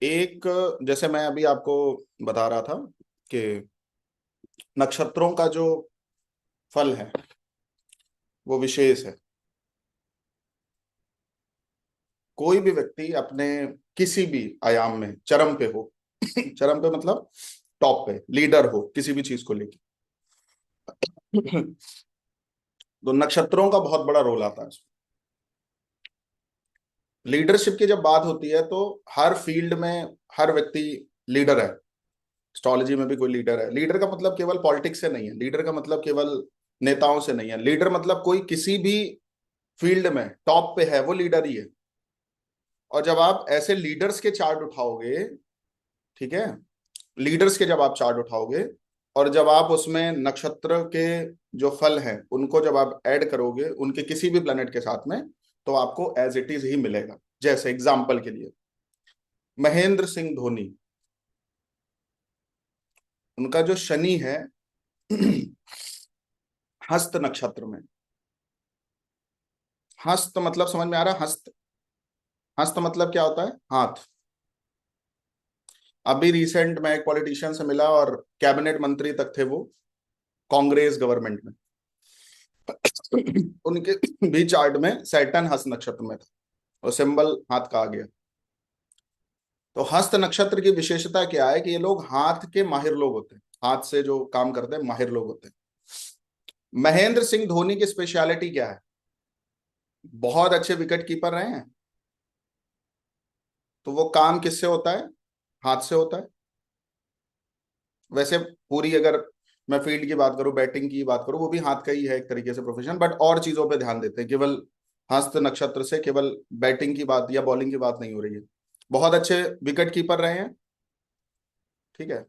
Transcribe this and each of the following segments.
एक, जैसे मैं अभी आपको बता रहा था कि नक्षत्रों का जो फल है वो विशेष है। कोई भी व्यक्ति अपने किसी भी आयाम में चरम पे हो चरम पे मतलब टॉप पे लीडर हो किसी भी चीज को लेकर, तो नक्षत्रों का बहुत बड़ा रोल आता है उसमें। लीडरशिप की जब बात होती है तो हर फील्ड में हर व्यक्ति लीडर है। एस्ट्रोलॉजी में भी कोई लीडर है। लीडर का मतलब केवल पॉलिटिक्स से नहीं है, लीडर का मतलब केवल नेताओं से नहीं है। लीडर मतलब कोई किसी भी फील्ड में टॉप पे है वो लीडर ही है। और जब आप ऐसे लीडर्स के चार्ट उठाओगे, ठीक है, लीडर्स के जब आप चार्ट उठाओगे और जब आप उसमें नक्षत्र के जो फल हैं उनको जब आप ऐड करोगे उनके किसी भी प्लेनेट के साथ में, तो आपको एज इट इज ही मिलेगा। जैसे एग्जाम्पल के लिए महेंद्र सिंह धोनी, उनका जो शनि है हस्त नक्षत्र में। हस्त मतलब समझ में आ रहा है? हस्त, हस्त मतलब क्या होता है? हाथ। अभी रिसेंट में एक पॉलिटिशियन से मिला और कैबिनेट मंत्री तक थे वो, कांग्रेस गवर्नमेंट में। उनके भी चार्ट में सैटर्न हस्त नक्षत्र में था और सिंबल हाथ का आ गया। तो हस्त नक्षत्र की विशेषता क्या है कि ये लोग हाथ के माहिर लोग होते हैं, हाथ से जो काम करते हैं माहिर लोग होते हैं। महेंद्र सिंह धोनी की स्पेशलिटी क्या है? बहुत अच्छे विकेट कीपर रहे हैं। तो वो काम किससे होता है? हाथ से होता है। वैसे पूरी अगर मैं फील्ड की बात करूं, बैटिंग की बात करूं, वो भी हाथ का ही है एक तरीके से प्रोफेशन, बट और चीजों पे ध्यान देते हैं। केवल हस्त नक्षत्र से केवल बैटिंग की बात या बॉलिंग की बात नहीं हो रही है। बहुत अच्छे विकेट कीपर रहे हैं, ठीक है।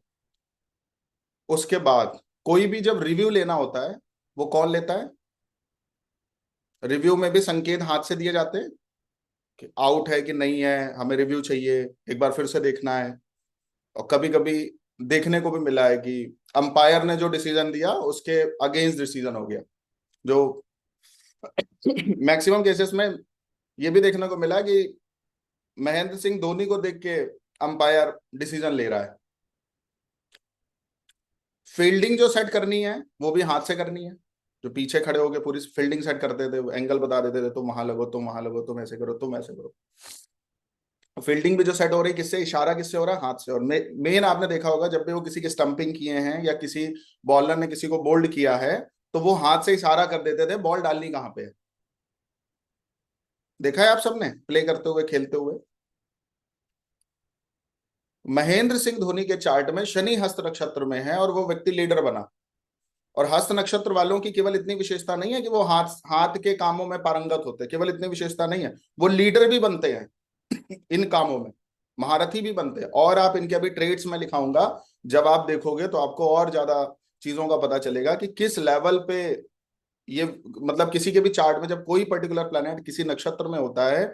उसके बाद कोई भी जब रिव्यू लेना होता है, वो कौन लेता है? रिव्यू में भी संकेत हाथ से दिए जाते हैं कि आउट है कि नहीं है, हमें रिव्यू चाहिए, एक बार फिर से देखना है। और कभी कभी देखने को भी मिला है कि अंपायर ने जो डिसीजन दिया उसके अगेंस्ट डिसीजन हो गया। जो मैक्सिमम केसेस में ये भी देखने को मिला कि महेंद्र सिंह धोनी को देख के अंपायर डिसीजन ले रहा है। फील्डिंग जो सेट करनी है वो भी हाथ से करनी है। जो पीछे खड़े होके पूरी फील्डिंग सेट करते थे, एंगल बता देते थे, तुम वहां लगो, तुम वहां लगो, तुम ऐसे करो, तुम ऐसे करो। फील्डिंग भी जो सेट हो रही है किससे? इशारा किससे हो रहा है? हाथ से। और मेन आपने देखा होगा जब भी वो किसी की स्टंपिंग किए हैं या किसी बॉलर ने किसी को बोल्ड किया है, तो वो हाथ से इशारा कर देते थे बॉल डालनी कहाँ पे है। देखा है आप सबने प्ले करते हुए, खेलते हुए। महेंद्र सिंह धोनी के चार्ट में शनि हस्त नक्षत्र में है और वो व्यक्ति लीडर बना। और हस्त नक्षत्र वालों की केवल इतनी विशेषता नहीं है कि वो हाथ हाथ के कामों में पारंगत होते हैं, केवल इतनी विशेषता नहीं है, वो लीडर भी बनते हैं इन कामों में, महारथी भी बनते हैं। और आप इनके अभी ट्रेड्स में लिखाऊंगा, जब आप देखोगे तो आपको और ज्यादा चीजों का पता चलेगा कि किस लेवल पे ये, मतलब किसी के भी चार्ट में जब कोई पर्टिकुलर प्लेनेट किसी नक्षत्र में होता है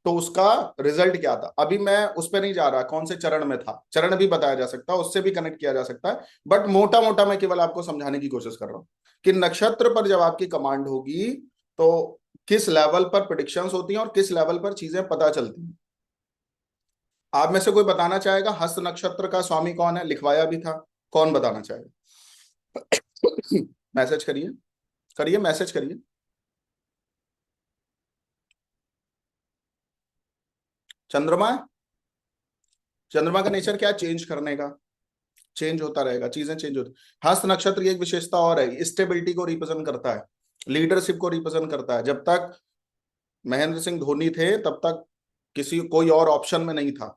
तो उसका रिजल्ट क्या था। अभी मैं उस पर नहीं जा रहा कौन से चरण में था, चरण भी बताया जा सकता है, उससे भी कनेक्ट किया जा सकता है। बट मोटा मोटा मैं केवल आपको समझाने की कोशिश कर रहा हूं कि नक्षत्र पर जब आपकी कमांड होगी तो किस लेवल पर प्रिडिक्शंस होती हैं और किस लेवल पर चीजें पता चलती हैं। आप में से कोई बताना चाहेगा हस्त नक्षत्र का स्वामी कौन है? लिखवाया भी था। कौन बताना चाहेगा? मैसेज करिए, करिए मैसेज करिए। चंद्रमा। चंद्रमा का नेचर क्या है? चेंज करने का। चेंज होता रहेगा, चीजें चेंज होती। हस्त नक्षत्र की एक विशेषता और है, स्टेबिलिटी को रिप्रेजेंट करता है, लीडरशिप को रिप्रेजेंट करता है। जब तक महेंद्र सिंह धोनी थे तब तक किसी कोई और ऑप्शन में नहीं था,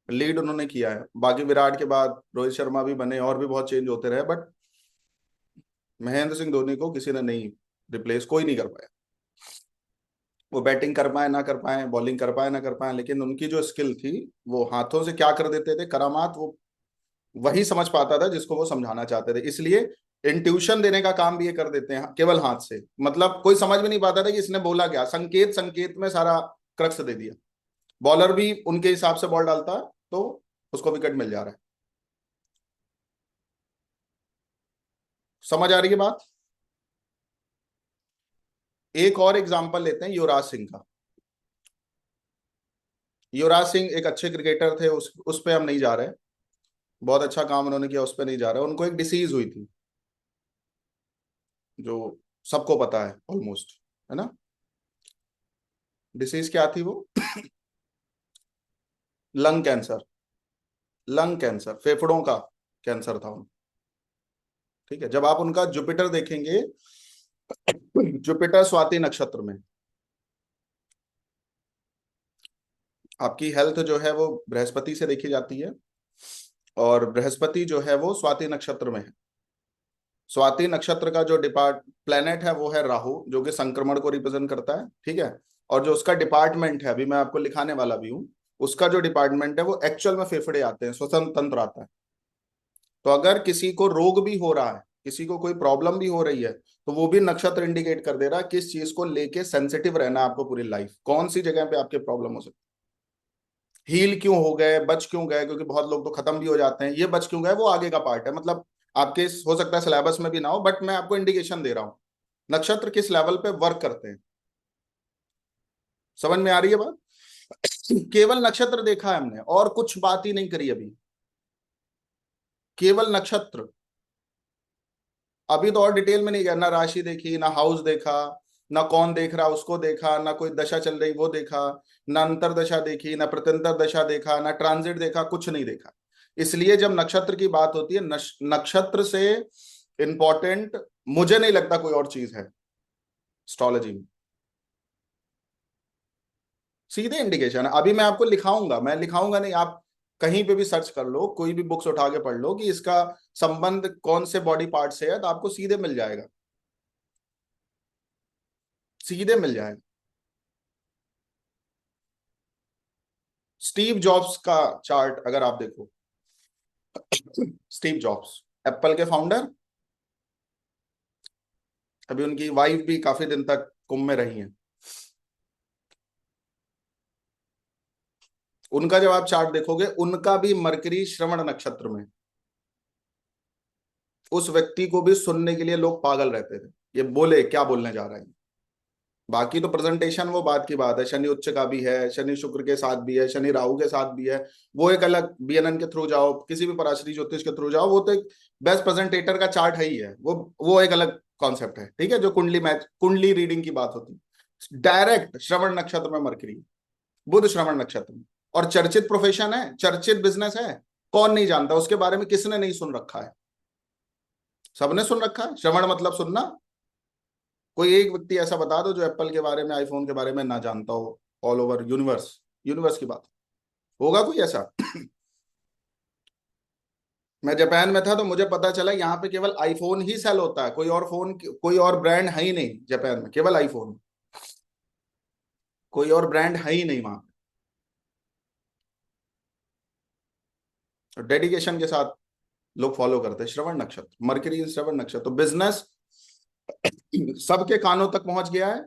लीड उन्होंने किया है। बाकी विराट के बाद रोहित शर्मा भी बने और भी बहुत चेंज होते रहे, बट महेंद्र सिंह धोनी को किसी ने नहीं रिप्लेस, कोई नहीं कर पाया। वो बैटिंग कर पाए ना कर पाए, बॉलिंग कर पाए ना कर पाए, लेकिन उनकी जो स्किल थी, वो हाथों से क्या कर देते थे करामात, वो वही समझ पाता था जिसको वो समझाना चाहते थे। इसलिए इंट्यूशन देने का काम भी ये कर देते हैं केवल हाथ से। मतलब कोई समझ में नहीं पाता था कि इसने बोला क्या, संकेत संकेत में सारा क्रक्स दे दिया। बॉलर भी उनके हिसाब से बॉल डालता तो उसको विकेट मिल जा रहा है। समझ आ रही है बात? एक और एग्जांपल लेते हैं युवराज सिंह का। युवराज सिंह एक अच्छे क्रिकेटर थे, उस पे हम नहीं जा रहे, बहुत अच्छा काम उन्होंने किया, उस पे नहीं जा रहे। उनको एक डिसीज हुई थी जो सबको पता है ऑलमोस्ट, है ना। डिसीज क्या थी वो? Lung cancer. लंग कैंसर, फेफड़ों का कैंसर था उनको। ठीक है, जब आप उनका जुपिटर देखेंगे, जुपिटर स्वाति नक्षत्र में, आपकी हेल्थ जो है वो बृहस्पति से देखी जाती है, और बृहस्पति जो है वो स्वाति नक्षत्र में है। स्वाति नक्षत्र का जो डिपार्ट प्लेनेट है वो है राहु, जो कि संक्रमण को रिप्रेजेंट करता है, ठीक है। और जो उसका डिपार्टमेंट है, अभी मैं आपको लिखाने वाला भी हूँ, उसका जो डिपार्टमेंट है वो एक्चुअल में फेफड़े आते हैं, श्वसन तंत्र आता है। तो अगर किसी को रोग भी हो रहा है, किसी को कोई प्रॉब्लम भी हो रही है, तो वो भी नक्षत्र इंडिकेट कर दे रहा है किस चीज को लेके सेंसिटिव रहना है आपको पूरी लाइफ, कौन सी जगह पे आपके प्रॉब्लम हो सकती है। हील क्यों हो गए, बच क्यों गए, क्योंकि बहुत लोग तो खत्म भी हो जाते हैं, ये बच क्यों गए वो आगे का पार्ट है, मतलब आपके हो सकता है सिलेबस में भी ना हो, बट मैं आपको इंडिकेशन दे रहा हूँ नक्षत्र किस लेवल पे वर्क करते हैं। समझ में आ रही है बात? केवल नक्षत्र देखा है हमने, और कुछ बात ही नहीं करी अभी, केवल नक्षत्र। अभी तो और डिटेल में नहीं गया, ना राशि देखी, ना हाउस देखा, ना कौन देख रहा उसको देखा, ना कोई दशा चल रही वो देखा, ना अंतर दशा देखी, ना प्रत्यंतर दशा देखा, ना ट्रांजिट देखा, कुछ नहीं देखा। इसलिए जब नक्षत्र की बात होती है, नक्षत्र से इंपॉर्टेंट मुझे नहीं लगता कोई और चीज है एस्ट्रोलॉजी में। सीधे इंडिकेशन है, अभी मैं आपको लिखाऊंगा, मैं लिखाऊंगा नहीं, आप कहीं पे भी सर्च कर लो, कोई भी बुक्स उठा के पढ़ लो कि इसका संबंध कौन से बॉडी पार्ट से है, तो आपको सीधे मिल जाएगा, सीधे मिल जाएगा। स्टीव जॉब्स का चार्ट अगर आप देखो, स्टीव जॉब्स एप्पल के फाउंडर, अभी उनकी वाइफ भी काफी दिन तक कुंभ में रही हैं। उनका जब आप चार्ट देखोगे, उनका भी मरकरी श्रवण नक्षत्र में, उस व्यक्ति को भी सुनने के लिए लोग पागल रहते थे, ये बोले क्या बोलने जा रहा है। बाकी तो प्रेजेंटेशन वो बात की बात है, शनि उच्च का भी है, शनि शुक्र के साथ भी है, शनि राहु के साथ भी है, वो एक अलग, बीएनएन के थ्रू जाओ, किसी भी पराशरी ज्योतिष के थ्रू जाओ, वो तो एक बेस्ट प्रेजेंटेटर का चार्ट है ही है, वो एक अलग कॉन्सेप्ट है, ठीक है। जो कुंडली मैच, कुंडली रीडिंग की बात होती है, डायरेक्ट श्रवण नक्षत्र में मरकरी, बुध श्रवण नक्षत्र में, और चर्चित प्रोफेशन है, चर्चित बिजनेस है, कौन नहीं जानता उसके बारे में, किसने नहीं सुन रखा है, सबने सुन रखा है। श्रवण मतलब सुनना। कोई एक व्यक्ति ऐसा बता दो जो एप्पल के बारे में, आईफोन के बारे में ना जानता हो, ऑल ओवर यूनिवर्स, यूनिवर्स की बात, होगा कोई ऐसा? मैं जापान में था तो मुझे पता चला यहाँ पे केवल आईफोन ही सेल होता है, कोई और फोन, कोई और ब्रांड है ही नहीं जापान में, केवल आईफोन, कोई और ब्रांड है ही नहीं वहां पे। डेडिकेशन के साथ लोग फॉलो करते हैं श्रवण नक्षत्र, मरकरी श्रवण नक्षत्र, तो बिजनेस सबके कानों तक पहुंच गया है।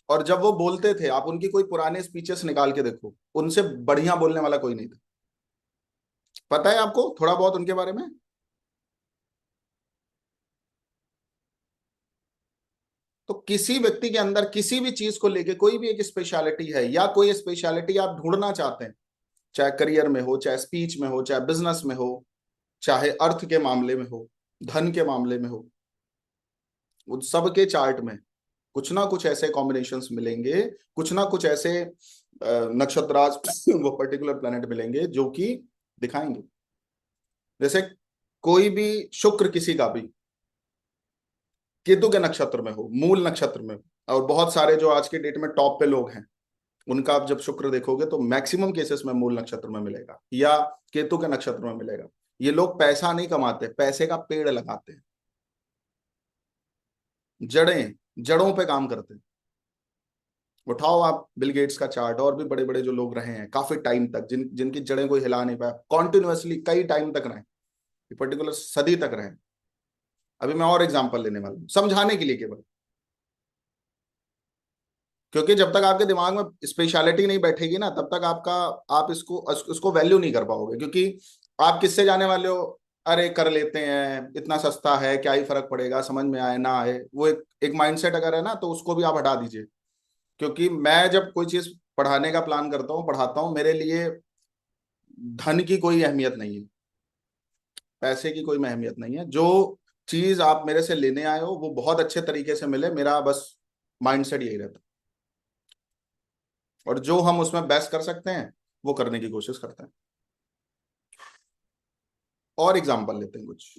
और जब वो बोलते थे, आप उनकी कोई पुराने स्पीचेस निकाल के देखो, उनसे बढ़िया बोलने वाला कोई नहीं था। पता है आपको थोड़ा बहुत उनके बारे में? तो किसी व्यक्ति के अंदर किसी भी चीज को लेके कोई भी एक स्पेशलिटी है, या कोई स्पेशलिटी आप ढूंढना चाहते हैं, चाहे करियर में हो, चाहे स्पीच में हो, चाहे बिजनेस में हो, चाहे अर्थ के मामले में हो, धन के मामले में हो, उन सब के चार्ट में कुछ ना कुछ ऐसे कॉम्बिनेशंस मिलेंगे, कुछ ना कुछ ऐसे नक्षत्राज वो पर्टिकुलर प्लेनेट मिलेंगे जो कि दिखाएंगे। जैसे कोई भी शुक्र किसी का भी केतु के नक्षत्र में हो, मूल नक्षत्र में हो, और बहुत सारे जो आज के डेट में टॉप पे लोग हैं, उनका आप जब शुक्र देखोगे तो मैक्सिमम केसेस में मूल नक्षत्र में मिलेगा या केतु के नक्षत्र में मिलेगा। ये लोग पैसा नहीं कमाते, पैसे का पेड़ लगाते हैं, जड़ें, जड़ों पे काम करते हैं। उठाओ आप बिल गेट्स का चार्ट, और भी बड़े बड़े जो लोग रहे हैं काफी टाइम तक, जिनकी जड़ें कोई हिला नहीं पाया, कॉन्टिन्यूअसली कई टाइम तक रहे, पर्टिकुलर सदी तक रहे। अभी मैं और एग्जांपल लेने वाला हूं समझाने के लिए केवल, क्योंकि जब तक आपके दिमाग में स्पेशलिटी नहीं बैठेगी ना, तब तक आपका, आप इसको वैल्यू नहीं कर पाओगे, क्योंकि आप किससे जाने वाले हो? अरे कर लेते हैं, इतना सस्ता है, क्या ही फर्क पड़ेगा, समझ में आए ना आए, वो एक माइंडसेट अगर है ना, तो उसको भी आप हटा दीजिए। क्योंकि मैं जब कोई चीज पढ़ाने का प्लान करता हूँ, पढ़ाता हूँ। मेरे लिए धन की कोई अहमियत नहीं है, पैसे की कोई अहमियत नहीं है। जो चीज आप मेरे से लेने आए हो वो बहुत अच्छे तरीके से मिले, मेरा बस माइंडसेट यही रहता है। और जो हम उसमें बेस्ट कर सकते हैं वो करने की कोशिश करते हैं। और एग्जाम्पल लेते हैं कुछ,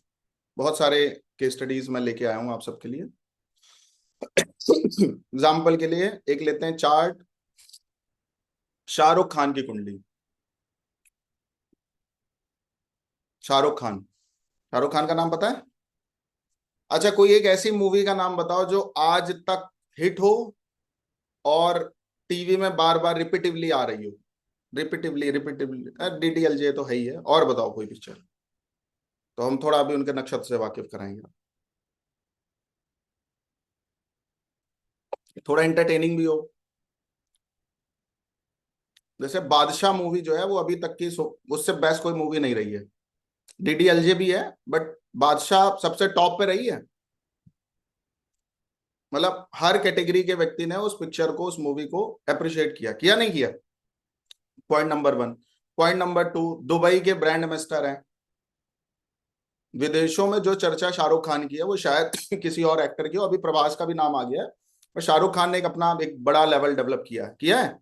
बहुत सारे केस स्टडीज मैं लेके आया हूं आप सबके लिए। एग्जाम्पल के लिए एक लेते हैं चार्ट, शाहरुख खान की कुंडली। शाहरुख खान, शाहरुख खान का नाम पता है? अच्छा, कोई एक ऐसी मूवी का नाम बताओ जो आज तक हिट हो और टीवी में बार बार रिपीटिवली आ रही हो। रिपीटिवली रिपीटिवली, डीडीएलजे तो है ही है। और बताओ कोई पिक्चर, तो हम थोड़ा अभी उनके नक्षत्र से वाकिफ कराएंगे, थोड़ा एंटरटेनिंग भी हो। जैसे बादशाह मूवी जो है वो अभी तक की उससे बेस्ट कोई मूवी नहीं रही है। डीडीएलजे भी है, बट बादशाह सबसे टॉप पे रही है। मतलब हर कैटेगरी के व्यक्ति ने उस पिक्चर को, उस मूवी को अप्रिशिएट किया, किया नहीं किया? Point number one. Point number two, Dubai के ब्रांड एम्बेसडर हैं। विदेशों में जो चर्चा शाहरुख खान की है वो शायद किसी और एक्टर की हो। अभी प्रभास का भी नाम आ गया है, और शाहरुख खान ने एक अपना एक बड़ा लेवल डेवलप किया है।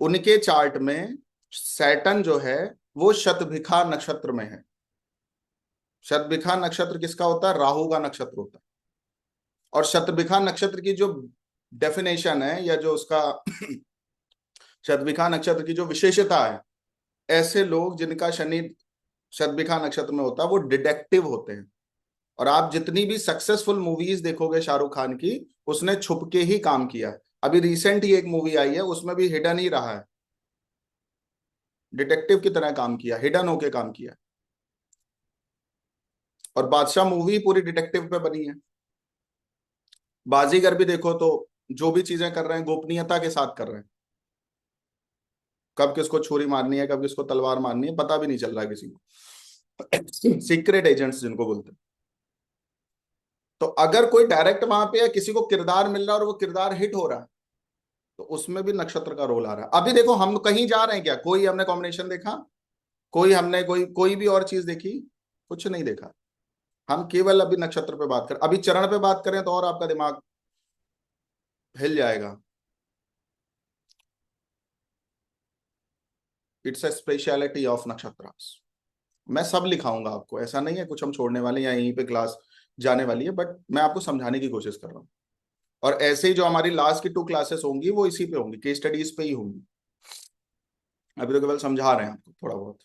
उनके चार्ट में सैटर्न जो है वो शतभिखा नक्षत्र में है। शतभिखा नक्षत्र किसका होता है? राहु का नक्षत्र होता है। और शतभिखा नक्षत्र की जो डेफिनेशन है, या जो उसका शतभिखा नक्षत्र की जो विशेषता है, ऐसे लोग जिनका शनि शतभिखा नक्षत्र में होता है वो डिटेक्टिव होते हैं। और आप जितनी भी सक्सेसफुल मूवीज देखोगे शाहरुख खान की, उसने छुप के ही काम किया है। अभी रिसेंट ही एक मूवी आई है, उसमें भी हिडन ही रहा है, डिटेक्टिव की तरह काम किया, हिडन होके काम किया। और बादशाह मूवी पूरी डिटेक्टिव पे बनी है। बाजीगर भी देखो तो जो भी चीजें कर रहे हैं गोपनीयता के साथ कर रहे हैं। कब किसको छुरी मारनी है, कब किसको तलवार मारनी है, पता भी नहीं चल रहा है किसी को। सीक्रेट एजेंट्स जिनको बोलते हैं। तो अगर कोई डायरेक्ट वहां पे है, किसी को किरदार मिल रहा है और वो किरदार हिट हो रहा है, तो उसमें भी नक्षत्र का रोल आ रहा है। अभी देखो हम कहीं जा रहे हैं क्या, कोई हमने कॉम्बिनेशन देखा? कोई हमने कोई कोई भी और चीज देखी? कुछ नहीं देखा। हम केवल अभी नक्षत्र पे बात करें, अभी चरण पे बात करें तो और आपका दिमाग हिल जाएगा। इट्स अ स्पेशलिटी ऑफ नक्षत्र। मैं सब लिखाऊंगा आपको, ऐसा नहीं है कुछ हम छोड़ने वाले हैं या यहीं पे क्लास जाने वाली है, बट मैं आपको समझाने की कोशिश कर रहा हूँ। और ऐसे ही जो हमारी लास्ट की 2 क्लासेस होंगी वो इसी पे होंगी, केस स्टडीज पे ही होंगी। अभी तो केवल समझा रहे हैं आपको थोड़ा बहुत।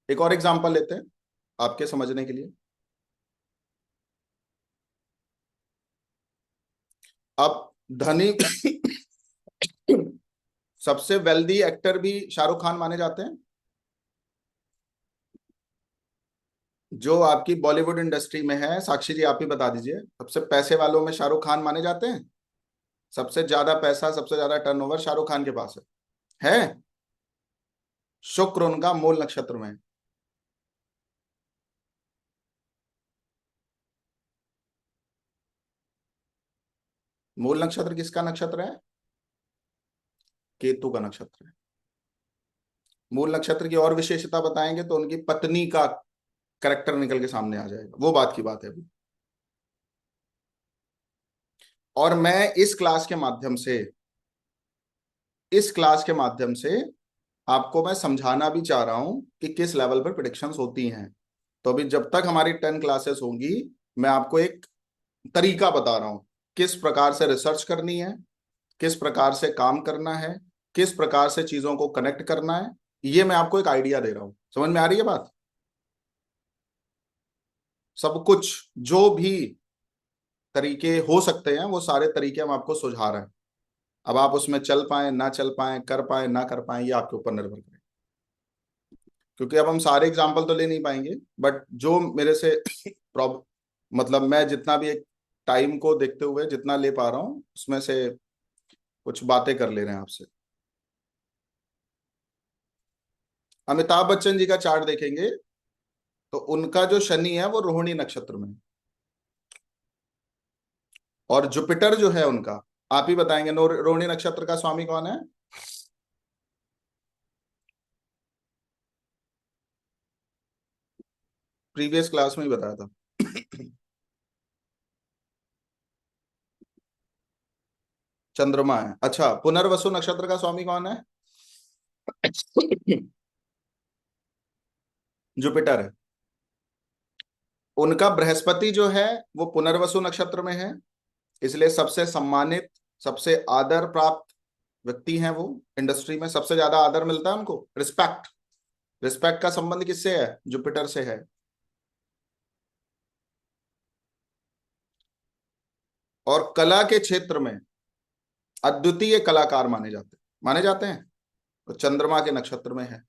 एक और एग्जांपल लेते हैं आपके समझने के लिए। अब धनी सबसे वेल्दी एक्टर भी शाहरुख खान माने जाते हैं। जो आपकी बॉलीवुड इंडस्ट्री में है, साक्षी जी आप ही बता दीजिए, सबसे पैसे वालों में शाहरुख खान माने जाते हैं। सबसे ज्यादा पैसा, सबसे ज्यादा टर्नओवर शाहरुख खान के पास है। शुक्र उनका मूल नक्षत्र में है। मूल नक्षत्र किसका नक्षत्र है? केतु का नक्षत्र है। मूल नक्षत्र की और विशेषता बताएंगे तो उनकी पत्नी का करेक्टर निकल के सामने आ जाएगा, वो बात की बात है अभी। और मैं इस क्लास के माध्यम से आपको मैं समझाना भी चाह रहा हूं कि किस लेवल पर प्रिडिक्शंस होती हैं। तो अभी जब तक हमारी 10 क्लासेस होंगी, मैं आपको एक तरीका बता रहा हूं, किस प्रकार से रिसर्च करनी है, किस प्रकार से काम करना है, किस प्रकार से चीजों को कनेक्ट करना है। ये मैं आपको एक आइडिया दे रहा हूं। समझ में आ रही है बात? सब कुछ जो भी तरीके हो सकते हैं वो सारे तरीके हम आपको सुझा रहे हैं। अब आप उसमें चल पाए ना चल पाए, कर पाए ना कर पाए, ये आपके ऊपर निर्भर करें। क्योंकि अब हम सारे एग्जाम्पल तो ले नहीं पाएंगे, बट जो मेरे से प्रॉब्लम, मतलब मैं जितना भी एक टाइम को देखते हुए जितना ले पा रहा हूँ उसमें से कुछ बातें कर ले रहे हैं आपसे। अमिताभ बच्चन जी का चार्ट देखेंगे तो उनका जो शनि है वो रोहिणी नक्षत्र में है। और जुपिटर जो है उनका आप ही बताएंगे। रोहिणी नक्षत्र का स्वामी कौन है? प्रीवियस क्लास में ही बताया था। चंद्रमा है। अच्छा, पुनर्वसु नक्षत्र का स्वामी कौन है? जुपिटर है। उनका बृहस्पति जो है वो पुनर्वसु नक्षत्र में है, इसलिए सबसे सम्मानित, सबसे आदर प्राप्त व्यक्ति हैं वो। इंडस्ट्री में सबसे ज्यादा आदर मिलता है उनको, रिस्पेक्ट। रिस्पेक्ट का संबंध किससे है? जुपिटर से है। और कला के क्षेत्र में अद्वितीय कलाकार माने जाते हैं। तो चंद्रमा के नक्षत्र में है।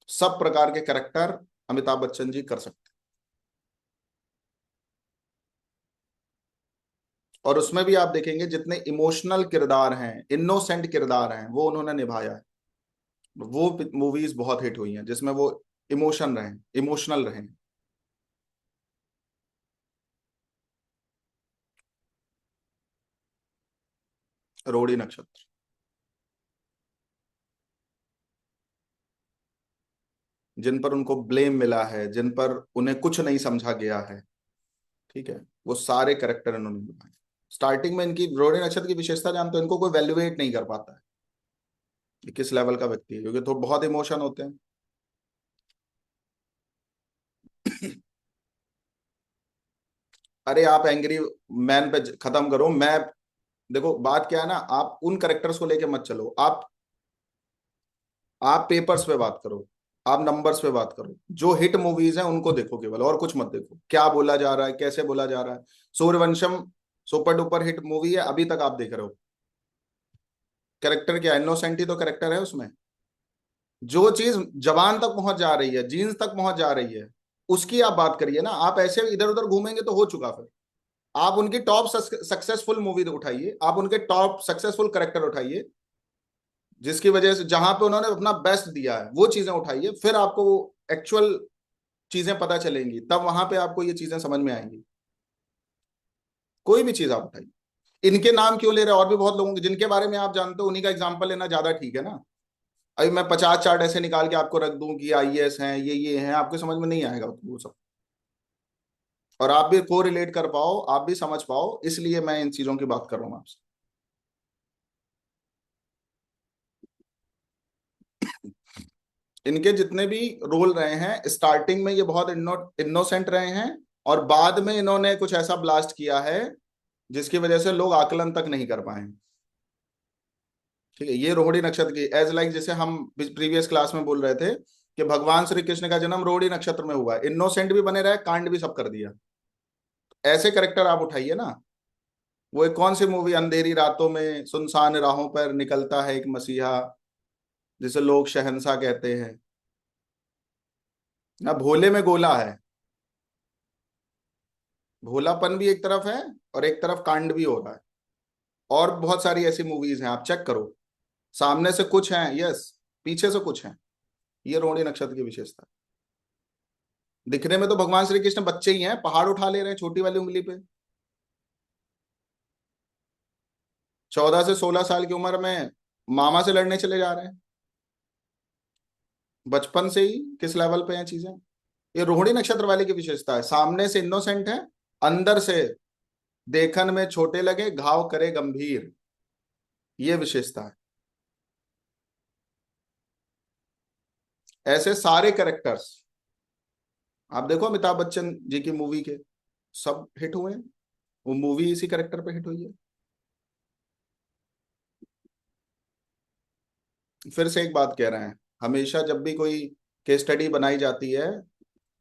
सब प्रकार के करेक्टर अमिताभ बच्चन जी कर सकते हैं। और उसमें भी आप देखेंगे जितने इमोशनल किरदार हैं, इनोसेंट किरदार हैं, वो उन्होंने निभाया है। वो मूवीज बहुत हिट हुई हैं जिसमें वो इमोशनल रहे। रोड़ी नक्षत्र। जिन पर उनको ब्लेम मिला है, जिन पर उन्हें कुछ नहीं समझा गया है, ठीक है, वो सारे करेक्टर इन्होंने निभाए। स्टार्टिंग में इनकी रोहिणी नक्षत्र की विशेषता जानते हो, इनको कोई वैल्यूएट नहीं कर पाता है कि किस लेवल का व्यक्ति है, क्योंकि तो बहुत इमोशन होते हैं। अरे आप एंग्री मैन पे खत्म करो। मैं देखो बात क्या है ना, आप उन करेक्टर्स को लेके मत चलो। आप पेपर्स पे बात करो, आप नंबर्स पे बात करो। जो हिट मूवीज हैं उनको देखो केवल, और कुछ मत देखो क्या बोला जा रहा है, कैसे बोला जा रहा है। Sooryavansham super duper hit movie है, अभी तक आप देख रहे हो। कैरेक्टर क्या, इनोसेंट ही तो कैरेक्टर है उसमें। जो चीज जवान तक पहुंच जा रही है, जीन्स तक पहुंच जा रही है, उसकी आप बात करिए ना। आप ऐसे इधर उधर घूमेंगे तो हो चुका फिर। आप उनकी टॉप सक्सेसफुल मूवी उठाइए, आप उनके टॉप सक्सेसफुल करेक्टर उठाइए, जिसकी वजह से जहां पे उन्होंने अपना बेस्ट दिया है वो चीजें उठाइए, फिर आपको वो एक्चुअल चीजें पता चलेंगी, तब वहां पे आपको ये चीजें समझ में आएंगी। कोई भी चीज आप उठाइए। इनके नाम क्यों ले रहे हैं? और भी बहुत लोगों के जिनके बारे में आप जानते हो, उन्हीं का एग्जाम्पल लेना ज्यादा ठीक है ना। अभी मैं 50 चार्ट ऐसे निकाल के आपको रख दूं कि आईएएस हैं, ये हैं, आपको समझ में नहीं आएगा वो सब। और आप भी को रिलेट कर पाओ, आप भी समझ पाओ, इसलिए मैं इन चीजों की बात कर रहा हूँ आपसे। इनके जितने भी रोल रहे हैं, स्टार्टिंग में ये बहुत इनोसेंट रहे हैं, और बाद में इन्होंने कुछ ऐसा ब्लास्ट किया है जिसकी वजह से लोग आकलन तक नहीं कर पाए। ठीक है, ये रोहिणी नक्षत्र की एज लाइक, जैसे हम प्रीवियस क्लास में बोल रहे थे कि भगवान श्री कृष्ण का जन्म रोहिणी नक्षत्र में हुआ, इनोसेंट भी बने रहे, कांड भी सब कर दिया। ऐसे करेक्टर आप उठाइए ना। वो एक कौन सी मूवी, अंधेरी रातों में सुनसान राहों पर निकलता है एक मसीहा, जिसे लोग शहंशाह कहते हैं ना। भोले में गोला है। भोलापन भी एक तरफ है, और एक तरफ कांड भी हो रहा है। और बहुत सारी ऐसी मूवीज हैं, आप चेक करो। सामने से कुछ हैं, यस, पीछे से कुछ हैं। ये रोहिणी नक्षत्र की विशेषता है। दिखने में तो भगवान श्री कृष्ण बच्चे ही हैं, पहाड़ उठा ले रहे हैं छोटी वाली उंगली पे। 14 से 16 साल की उम्र में मामा से लड़ने चले जा रहे हैं। बचपन से ही किस लेवल पे हैं चीजें। ये रोहिणी नक्षत्र वाले की विशेषता है। सामने से इनोसेंट है, अंदर से देखन में छोटे लगे घाव करे गंभीर। ये विशेषता है। ऐसे सारे कैरेक्टर्स आप देखो, अमिताभ बच्चन जी की मूवी के सब हिट हुए हैं। वो मूवी इसी कैरेक्टर पे हिट हुई है। फिर से एक बात कह रहे हैं, हमेशा जब भी कोई केस स्टडी बनाई जाती है,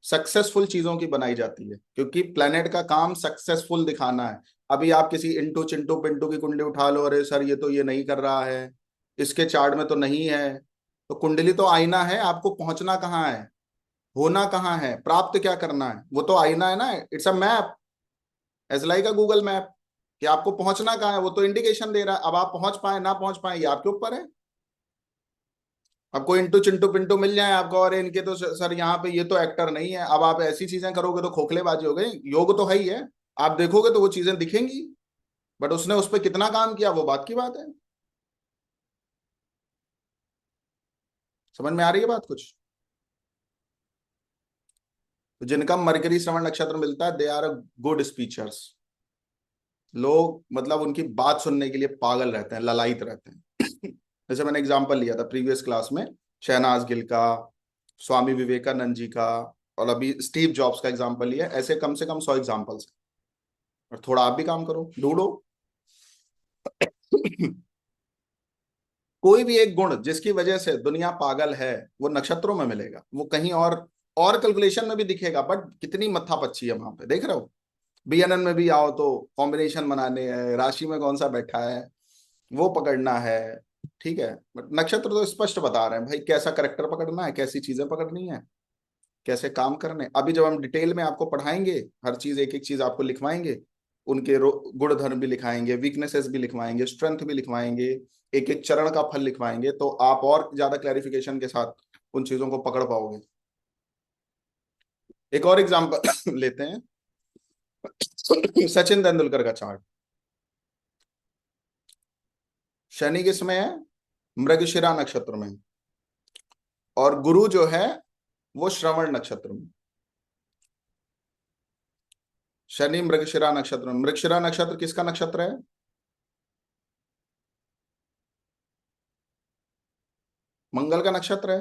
सक्सेसफुल चीजों की बनाई जाती है, क्योंकि प्लेनेट का काम सक्सेसफुल दिखाना है। अभी आप किसी इंटू चिंटू पिंटू की कुंडली उठा लो, अरे सर ये तो ये नहीं कर रहा है, इसके चार्ट में तो नहीं है। तो कुंडली तो आईना है, आपको पहुंचना कहाँ है, होना कहाँ है, प्राप्त क्या करना है, वो तो आईना है ना। It's a map, as like a Google map, कि आपको पहुंचना कहाँ है, वो तो इंडिकेशन दे रहा है। अब आप पहुंच पाए ना पहुंच पाए, ये आपके ऊपर है। अब कोई इंटू चिंटू पिंटू मिल जाए आपको, और इनके तो सर यहाँ पे ये तो एक्टर नहीं है, अब आप ऐसी चीजें करोगे तो खोखलेबाजी हो गई। योग तो है ही है, आप देखोगे तो वो चीजें दिखेंगी। बट उसने उस पर कितना काम किया वो बात की बात है। समझ में आ रही है बात कुछ? तो जिनका मरकरी श्रवण नक्षत्र मिलता है दे आर अ गुड स्पीचर्स। लोग मतलब उनकी बात सुनने के लिए पागल रहते हैं, ललायत रहते हैं। जैसे मैंने एग्जांपल लिया था प्रीवियस क्लास में, शहनाज गिल का, स्वामी विवेकानंद जी का, और अभी स्टीव जॉब्स का एग्जांपल लिया। ऐसे कम से कम 100 एग्जांपल्स। और थोड़ा आप भी काम करो, ढूंढो। कोई भी एक गुण जिसकी वजह से दुनिया पागल है, वो नक्षत्रों में मिलेगा। वो कहीं और कैलकुलेशन में भी दिखेगा, बट कितनी मत्थापच्ची है वहां पे, देख रहे हो? बीएनएन में भी आओ तो कॉम्बिनेशन बनाने हैं, राशि में कौन सा बैठा है वो पकड़ना है। ठीक है, बट नक्षत्र तो स्पष्ट बता रहे हैं भाई कैसा करेक्टर पकड़ना है, कैसी चीजें पकड़नी है, कैसे काम करने। अभी जब हम डिटेल में आपको पढ़ाएंगे, हर चीज एक एक चीज आपको लिखवाएंगे, उनके गुण धर्म भी लिखाएंगे, वीकनेसेस भी लिखवाएंगे, स्ट्रेंथ भी लिखवाएंगे, एक एक चरण का फल लिखवाएंगे, तो आप और ज्यादा क्लैरिफिकेशन के साथ उन चीजों को पकड़ पाओगे। एक और एग्जांपल लेते हैं। सचिन तेंदुलकर का चार्ट। शनि किसमें है? मृगशिरा नक्षत्र में। और गुरु जो है वो श्रवण नक्षत्र में। शनि मृगशिरा नक्षत्र में। मृगशिरा नक्षत्र किसका नक्षत्र है? मंगल का नक्षत्र है।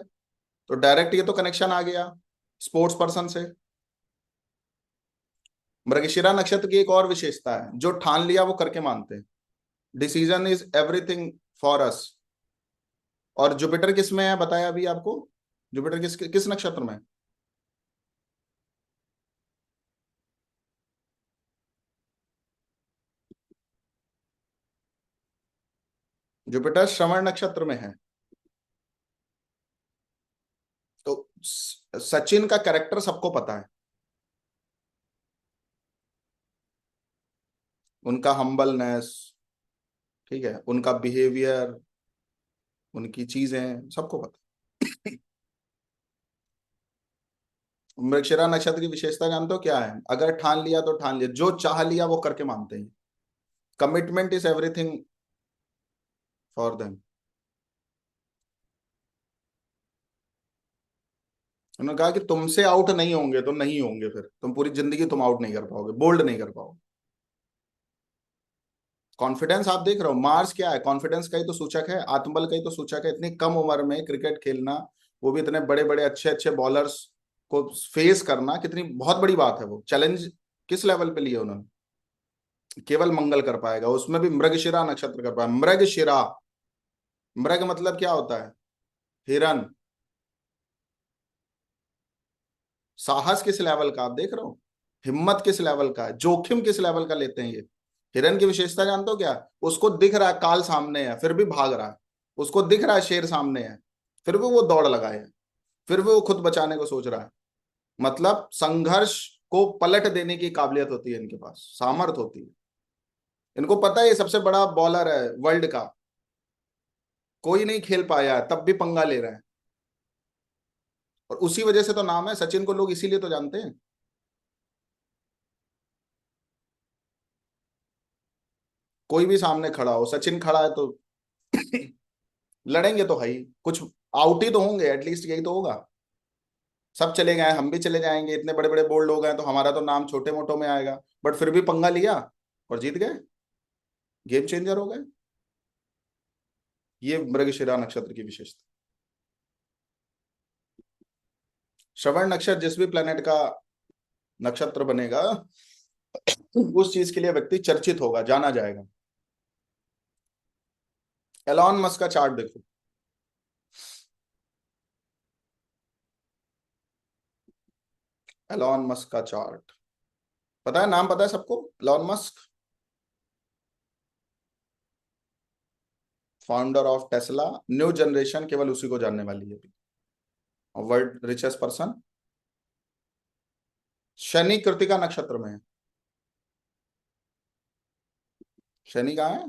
तो डायरेक्ट ये तो कनेक्शन आ गया स्पोर्ट्स पर्सन से। मृगशिरा नक्षत्र की एक और विशेषता है, जो ठान लिया वो करके मानते हैं। Decision is everything for us. और जुपिटर किस में है बताया अभी आपको? जुपिटर किस किस नक्षत्र में? जुपिटर श्रवण नक्षत्र में है। तो सचिन का कैरेक्टर सबको पता है। उनका हम्बलनेस, ठीक है, उनका बिहेवियर, उनकी चीजें सबको पता। मृगशिरा नक्षत्र की विशेषता जानते हो क्या है? अगर ठान लिया तो ठान लिया, जो चाह लिया वो करके मानते हैं। Commitment is everything for them. उन्होंने कहा कि तुमसे आउट नहीं होंगे तो नहीं होंगे, फिर तुम पूरी जिंदगी तुम आउट नहीं कर पाओगे, बोल्ड नहीं कर पाओगे। कॉन्फिडेंस आप देख रहे हो, मार्स क्या है? कॉन्फिडेंस का ही तो सूचक है, आत्मबल का ही तो सूचक है। इतनी कम उम्र में क्रिकेट खेलना, वो भी इतने बड़े बड़े अच्छे अच्छे बॉलर्स को फेस करना, कितनी बहुत बड़ी बात है। वो चैलेंज किस लेवल पे लिया उन्होंने? केवल मंगल कर पाएगा, उसमें भी मृगशिरा नक्षत्र कर पाएगा। मृगशिरा, मृग मतलब क्या होता है? हिरन। साहस किस लेवल का आप देख रहे हो? हिम्मत किस लेवल का है, जोखिम किस लेवल का लेते हैं ये। हिरन की विशेषता जानते हो क्या? उसको दिख रहा है काल सामने है फिर भी भाग रहा है। उसको दिख रहा है शेर सामने है फिर भी वो दौड़ लगाए है। फिर भी वो खुद बचाने को सोच रहा है। मतलब संघर्ष को पलट देने की काबिलियत होती है इनके पास, सामर्थ होती है। इनको पता है ये सबसे बड़ा बॉलर है वर्ल्ड का, कोई नहीं खेल पाया है तब भी पंगा ले रहे हैं। और उसी वजह से तो नाम है सचिन को, लोग इसीलिए तो जानते हैं। कोई भी सामने खड़ा हो, सचिन खड़ा है तो लड़ेंगे तो है ही। कुछ आउट ही तो होंगे, एटलीस्ट यही तो होगा। सब चले गए, हम भी चले जाएंगे, इतने बड़े बड़े बोल्ड हो गए तो हमारा तो नाम छोटे मोटों में आएगा। बट फिर भी पंगा लिया और जीत गए, गेम चेंजर हो गए। ये मृगशिरा नक्षत्र की विशेषता। श्रवण नक्षत्र जिस भी प्लेनेट का नक्षत्र बनेगा, उस चीज के लिए व्यक्ति चर्चित होगा, जाना जाएगा। एलॉन मस्क का चार्ट देखो। एलॉन मस्क का चार्ट पता है, नाम पता है सबको? Elon Musk, founder of Tesla. New generation केवल उसी को जानने वाली है। World richest person. Shani Kritika नक्षत्र में है। शनि कहाँ है?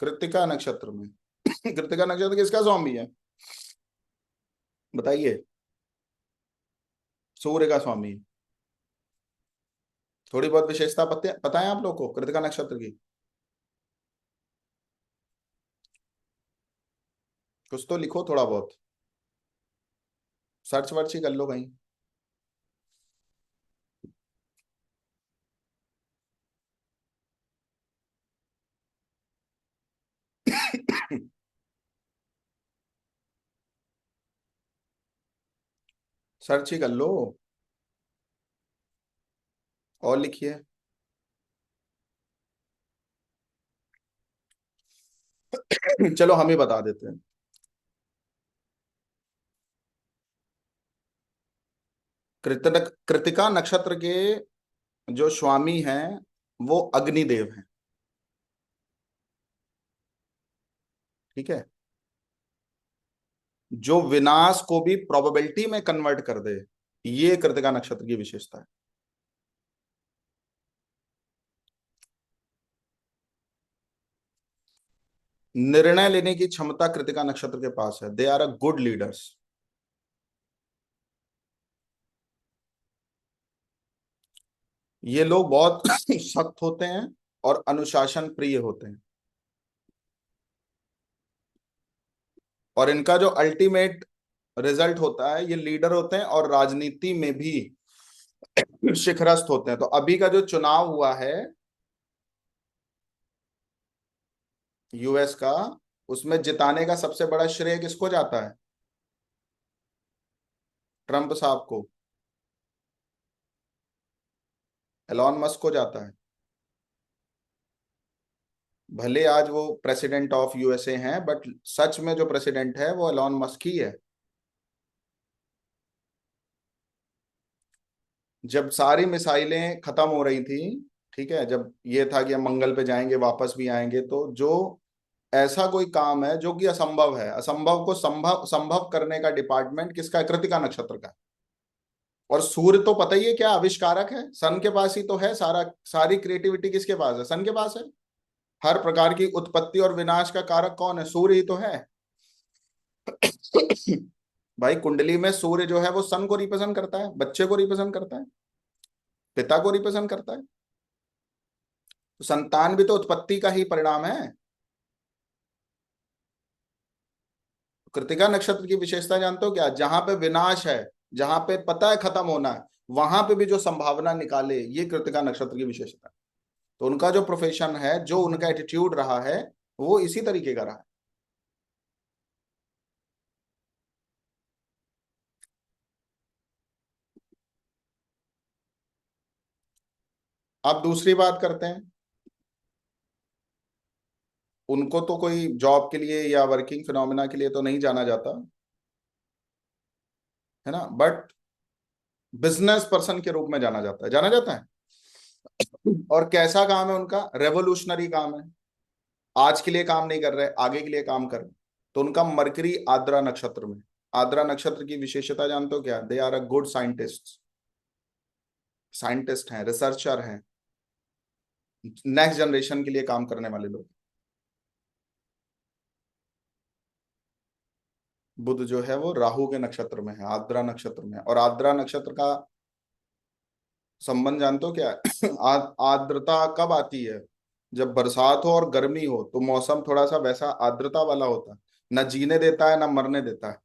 कृतिका नक्षत्र में। कृतिका नक्षत्र किसका स्वामी है बताइए? सूर्य का स्वामी। थोड़ी बहुत विशेषता पता है आप लोग को कृतिका नक्षत्र की? कुछ तो लिखो थोड़ा बहुत, सर्च वर्च ही कर लो कहीं। सर्च ही कर लो और लिखिए। चलो हम ही बता देते हैं। कृतिका नक्षत्र के जो स्वामी हैं वो अग्निदेव हैं। ठीक है। जो विनाश को भी प्रोबेबिलिटी में कन्वर्ट कर दे, ये कृतिका नक्षत्र की विशेषता है। निर्णय लेने की क्षमता कृतिका नक्षत्र के पास है। They are a good leaders. ये लोग बहुत सख्त होते हैं और अनुशासन प्रिय होते हैं। और इनका जो अल्टीमेट रिजल्ट होता है, ये लीडर होते हैं और राजनीति में भी शिखरस्थ होते हैं। तो अभी का जो चुनाव हुआ है यूएस का, उसमें जिताने का सबसे बड़ा श्रेय किसको जाता है? ट्रंप साहब को, एलॉन मस्क को जाता है। भले आज वो प्रेसिडेंट ऑफ यूएसए हैं, बट सच में जो प्रेसिडेंट है वो एलॉन मस्क ही है। जब सारी मिसाइलें खत्म हो रही थी, ठीक है, जब ये था कि हम मंगल पे जाएंगे वापस भी आएंगे, तो जो ऐसा कोई काम है जो कि असंभव है, असंभव को संभव संभव करने का डिपार्टमेंट किसका है? कृतिका नक्षत्र का है। और सूर्य तो पता ही है क्या आविष्कारक है, सन के पास ही तो है सारा, सारी क्रिएटिविटी किसके पास है? सन के पास है। हर प्रकार की उत्पत्ति और विनाश का कारक कौन है? सूर्य ही तो है। भाई कुंडली में सूर्य जो है वो सन को रिप्रेजेंट करता है, बच्चे को रिप्रेजेंट करता है, पिता को रिप्रेजेंट करता है। तो संतान भी तो उत्पत्ति का ही परिणाम है। कृतिका नक्षत्र की विशेषता जानते हो क्या? जहां पे विनाश है, जहां पे पता है खत्म होना है, वहां पे भी जो संभावना निकाले, ये कृतिका नक्षत्र की विशेषता है। तो उनका जो प्रोफेशन है, जो उनका एटीट्यूड रहा है, वो इसी तरीके का रहा है। अब दूसरी बात करते हैं। उनको तो कोई जॉब के लिए या वर्किंग फिनोमिना के लिए तो नहीं जाना जाता है ना, बट बिजनेस पर्सन के रूप में जाना जाता है, जाना जाता है। और कैसा काम है उनका? रेवोल्यूशनरी काम है। आज के लिए काम नहीं कर रहे, आगे के लिए काम कर रहे। तो उनका मरकरी आद्रा नक्षत्र में। आद्रा नक्षत्र की विशेषता जानते हो क्या? They are a good scientist. Scientist हैं, रिसर्चर हैं, नेक्स्ट जनरेशन के लिए काम करने वाले लोग। बुध जो है वो राहु के नक्षत्र में है, आद्रा नक्षत्र में है। और आद्रा नक्षत्र का संबंध जानते हो क्या है? आर्द्रता कब आती है? जब बरसात हो और गर्मी हो, तो मौसम थोड़ा सा वैसा आर्द्रता वाला होता है। न जीने देता है, ना मरने देता है।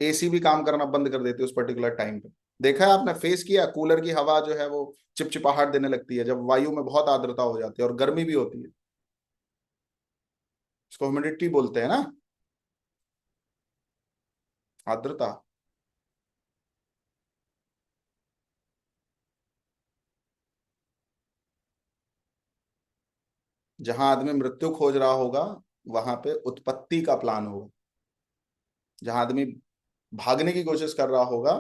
एसी भी काम करना बंद कर देती है उस पर्टिकुलर टाइम पे। देखा है आपने, फेस किया? कूलर की हवा जो है वो चिपचिपाहट देने लगती है जब वायु में बहुत आर्द्रता हो जाती है और गर्मी भी होती है। इसको ह्यूमिडिटी बोलते हैं ना, आर्द्रता। जहां आदमी मृत्यु खोज रहा होगा, वहां पे उत्पत्ति का प्लान होगा। जहां आदमी भागने की कोशिश कर रहा होगा,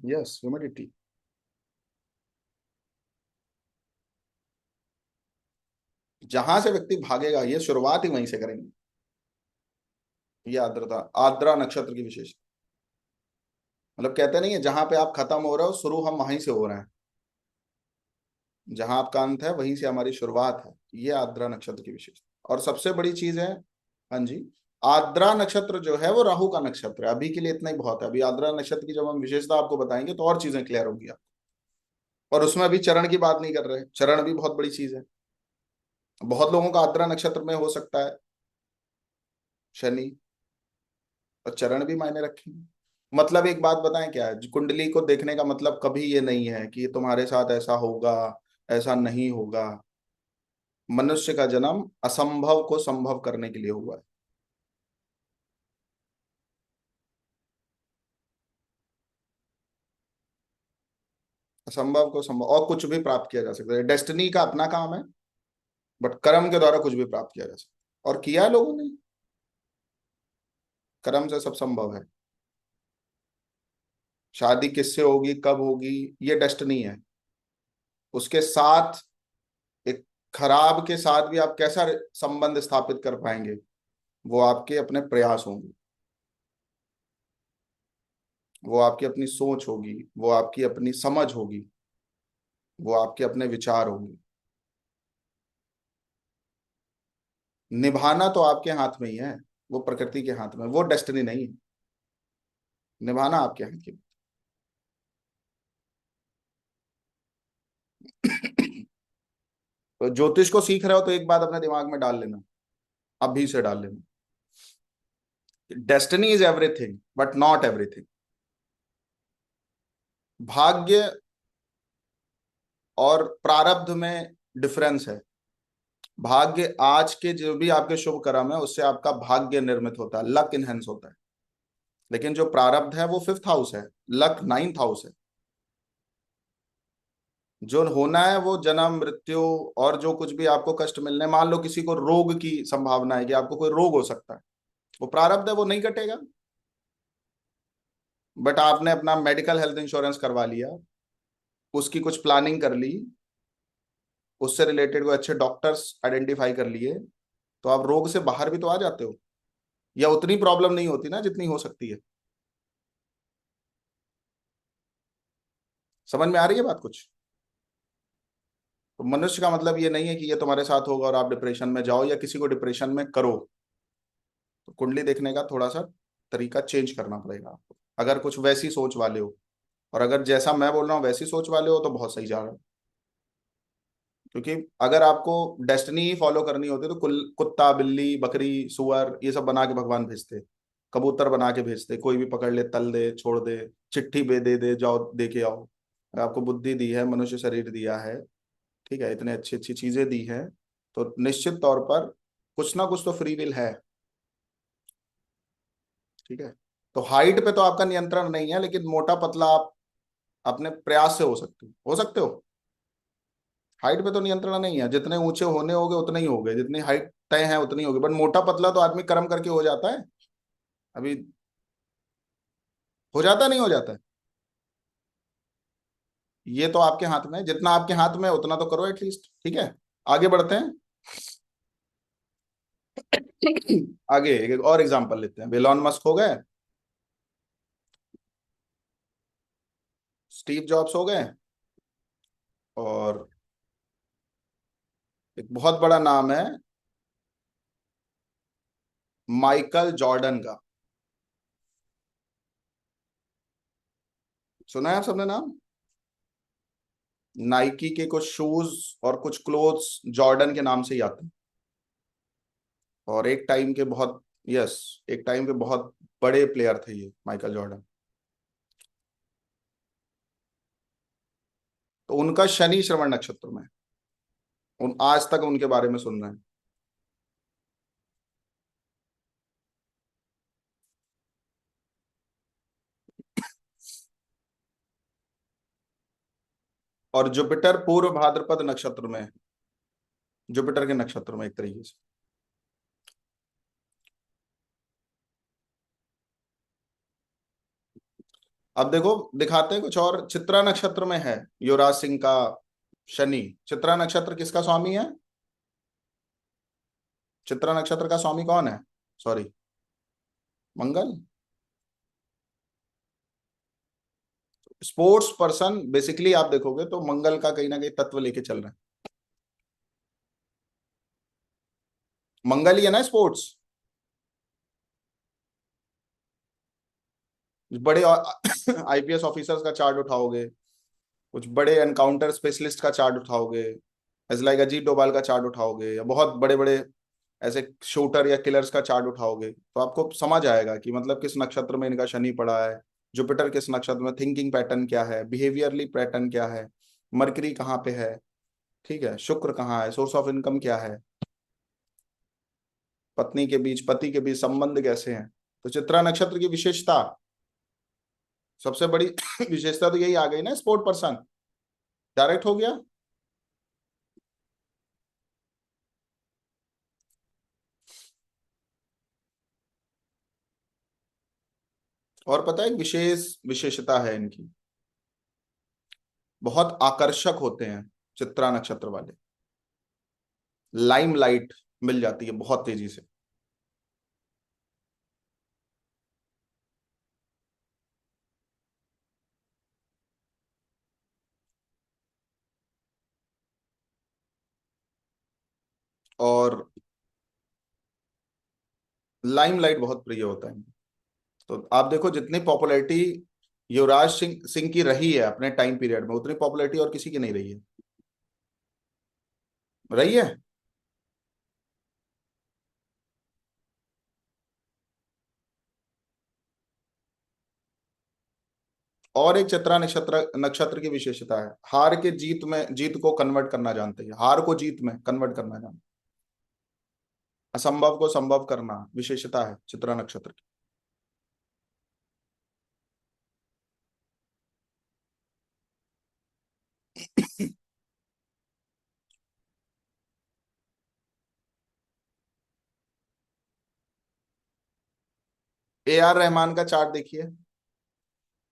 यस, ह्यूमिडिटी। जहां से व्यक्ति भागेगा, ये शुरुआत ही वहीं से करेंगे। ये आर्द्रता, आर्द्रा नक्षत्र की विशेष, मतलब कहते नहीं है जहां पे आप खत्म हो रहे हो, शुरू हम वहीं से हो रहे हैं। जहां आपका अंत है, वहीं से हमारी शुरुआत है। ये आर्द्रा नक्षत्र की विशेषता और सबसे बड़ी चीज है। हाँ जी। आर्द्रा नक्षत्र जो है वो राहु का नक्षत्र है। अभी के लिए इतना ही बहुत है। अभी आर्द्रा नक्षत्र की जब हम विशेषता आपको बताएंगे तो और चीजें क्लियर होगी। और उसमें अभी चरण की बात नहीं कर रहे, चरण भी बहुत बड़ी चीज है। बहुत लोगों का आर्द्रा नक्षत्र में हो सकता है शनि, और चरण भी मायने रखेंगे। मतलब एक बात बताएं, क्या है कुंडली को देखने का मतलब कभी ये नहीं है कि तुम्हारे साथ ऐसा होगा, ऐसा नहीं होगा। मनुष्य का जन्म असंभव को संभव करने के लिए हुआ है। असंभव को संभव, और कुछ भी प्राप्त किया जा सकता है, डेस्टिनी का अपना काम है। बट कर्म के द्वारा कुछ भी प्राप्त किया जा सकता है, और किया है लोगों ने। कर्म से सब संभव है। शादी किससे होगी, कब होगी, ये डेस्टिनी है। उसके साथ एक खराब के साथ भी आप कैसा संबंध स्थापित कर पाएंगे, वो आपके अपने प्रयास होंगे, वो आपकी अपनी सोच होगी, वो आपकी अपनी समझ होगी, वो आपके अपने विचार होंगे। निभाना तो आपके हाथ में ही है, वो प्रकृति के हाथ में, वो डेस्टिनी नहीं है। निभाना आपके हाथ की। तो ज्योतिष को सीख रहे हो तो एक बात अपने दिमाग में डाल लेना, अभी से डाल लेना। Destiny is everything but not everything. भाग्य और प्रारब्ध में डिफरेंस है। भाग्य आज के जो भी आपके शुभ कर्म है उससे आपका भाग्य निर्मित होता है, लक इनहेंस होता है। लेकिन जो प्रारब्ध है वो फिफ्थ हाउस है, लक नाइन्थ हाउस है। जो होना है वो जन्म मृत्यु, और जो कुछ भी आपको कष्ट मिलने, मान लो किसी को रोग की संभावना है कि आपको कोई रोग हो सकता है, वो प्रारब्ध है, वो नहीं कटेगा। बट आपने अपना मेडिकल हेल्थ इंश्योरेंस करवा लिया, उसकी कुछ प्लानिंग कर ली, उससे रिलेटेड कोई अच्छे डॉक्टर्स आइडेंटिफाई कर लिए, तो आप रोग से बाहर भी तो आ जाते हो, या उतनी प्रॉब्लम नहीं होती ना जितनी हो सकती है। समझ में आ रही है बात कुछ? तो मनुष्य का मतलब ये नहीं है कि ये तुम्हारे साथ होगा और आप डिप्रेशन में जाओ या किसी को डिप्रेशन में करो। तो कुंडली देखने का थोड़ा सा तरीका चेंज करना पड़ेगा आपको, अगर कुछ वैसी सोच वाले हो। और अगर जैसा मैं बोल रहा हूँ वैसी सोच वाले हो तो बहुत सही जा रहा है। क्योंकि अगर आपको डेस्टिनी ही फॉलो करनी होती तो कुत्ता बिल्ली बकरी सुअर ये सब बना के भगवान भेजते, कबूतर बना के भेजते, कोई भी पकड़ ले तल दे छोड़ दे, चिट्ठी दे जाओ दे के आओ। अगर आपको बुद्धि दी है, मनुष्य शरीर दिया है, ठीक है, इतने अच्छी अच्छी चीजें दी हैं, तो निश्चित तौर पर कुछ ना कुछ तो फ्री विल है। ठीक है। तो हाइट पे तो आपका नियंत्रण नहीं है, लेकिन मोटा पतला आप अपने प्रयास से हो सकते हो। हाइट पे तो नियंत्रण नहीं है, जितने ऊंचे होने होगे उतने ही हो गए, जितनी हाइट तय है उतनी होगी, बट मोटा पतला तो आदमी कर्म करके हो जाता है। अभी हो जाता नहीं हो जाता है, ये तो आपके हाथ में है, जितना आपके हाथ में है उतना तो करो एटलीस्ट। ठीक है, आगे बढ़ते हैं। आगे एक और एग्जांपल लेते हैं, एलोन मस्क हो गए, स्टीव जॉब्स हो गए, और एक बहुत बड़ा नाम है माइकल जॉर्डन का। सुना है आप सबने नाम? नाइकी के कुछ शूज और कुछ क्लोथ्स जॉर्डन के नाम से ही आते हैं। और एक टाइम के बहुत, यस, एक टाइम के बहुत बड़े प्लेयर थे ये माइकल जॉर्डन। तो उनका शनि श्रवण नक्षत्र में है। उन आज तक उनके बारे में सुन रहे हैं। और जुपिटर पूर्व भाद्रपद नक्षत्र में है, जुपिटर के नक्षत्र में एक तरीके से। अब देखो, दिखाते हैं कुछ और, चित्रा नक्षत्र में है युवराज सिंह का शनि। चित्रा नक्षत्र किसका स्वामी है? चित्रा नक्षत्र का स्वामी कौन है? सॉरी, मंगल। स्पोर्ट्स पर्सन बेसिकली आप देखोगे तो मंगल का कहीं ना कहीं तत्व लेके चल रहे हैं। मंगल ही है ना स्पोर्ट्स। बड़े आईपीएस ऑफिसर्स का चार्ट उठाओगे, कुछ बड़े एनकाउंटर स्पेशलिस्ट का चार्ट उठाओगे, एज लाइक अजीत डोभाल का चार्ट उठाओगे, या बहुत बड़े बड़े ऐसे शूटर या किलर्स का चार्ट उठाओगे, तो आपको समझ आएगा कि मतलब किस नक्षत्र में इनका शनि पड़ा है, जुपिटर किस नक्षत्र में, थिंकिंग पैटर्न क्या है, बिहेवियरली पैटर्न क्या है, मरकरी कहाँ पे है, ठीक है, शुक्र कहाँ है, सोर्स ऑफ इनकम क्या है, पत्नी के बीच पति के बीच संबंध कैसे हैं। तो चित्रा नक्षत्र की विशेषता, सबसे बड़ी विशेषता तो यही आ गई ना, स्पोर्ट पर्सन, डायरेक्ट हो गया। और पता है एक विशेष विशेषता है इनकी, बहुत आकर्षक होते हैं चित्रा नक्षत्र वाले, लाइमलाइट मिल जाती है बहुत तेजी से। और लाइमलाइट बहुत प्रिय होता है। तो आप देखो जितनी पॉपुलैरिटी युवराज सिंह सिंह की रही है अपने टाइम पीरियड में, उतनी पॉपुलैरिटी और किसी की नहीं रही है। रही है। और एक चित्रा नक्षत्र नक्षत्र की विशेषता है, हार के जीत में, जीत को कन्वर्ट करना जानते हैं, हार को जीत में कन्वर्ट करना जानते हैं, असंभव को संभव करना विशेषता है चित्रा नक्षत्र की। ए आर रहमान का चार्ट देखिए,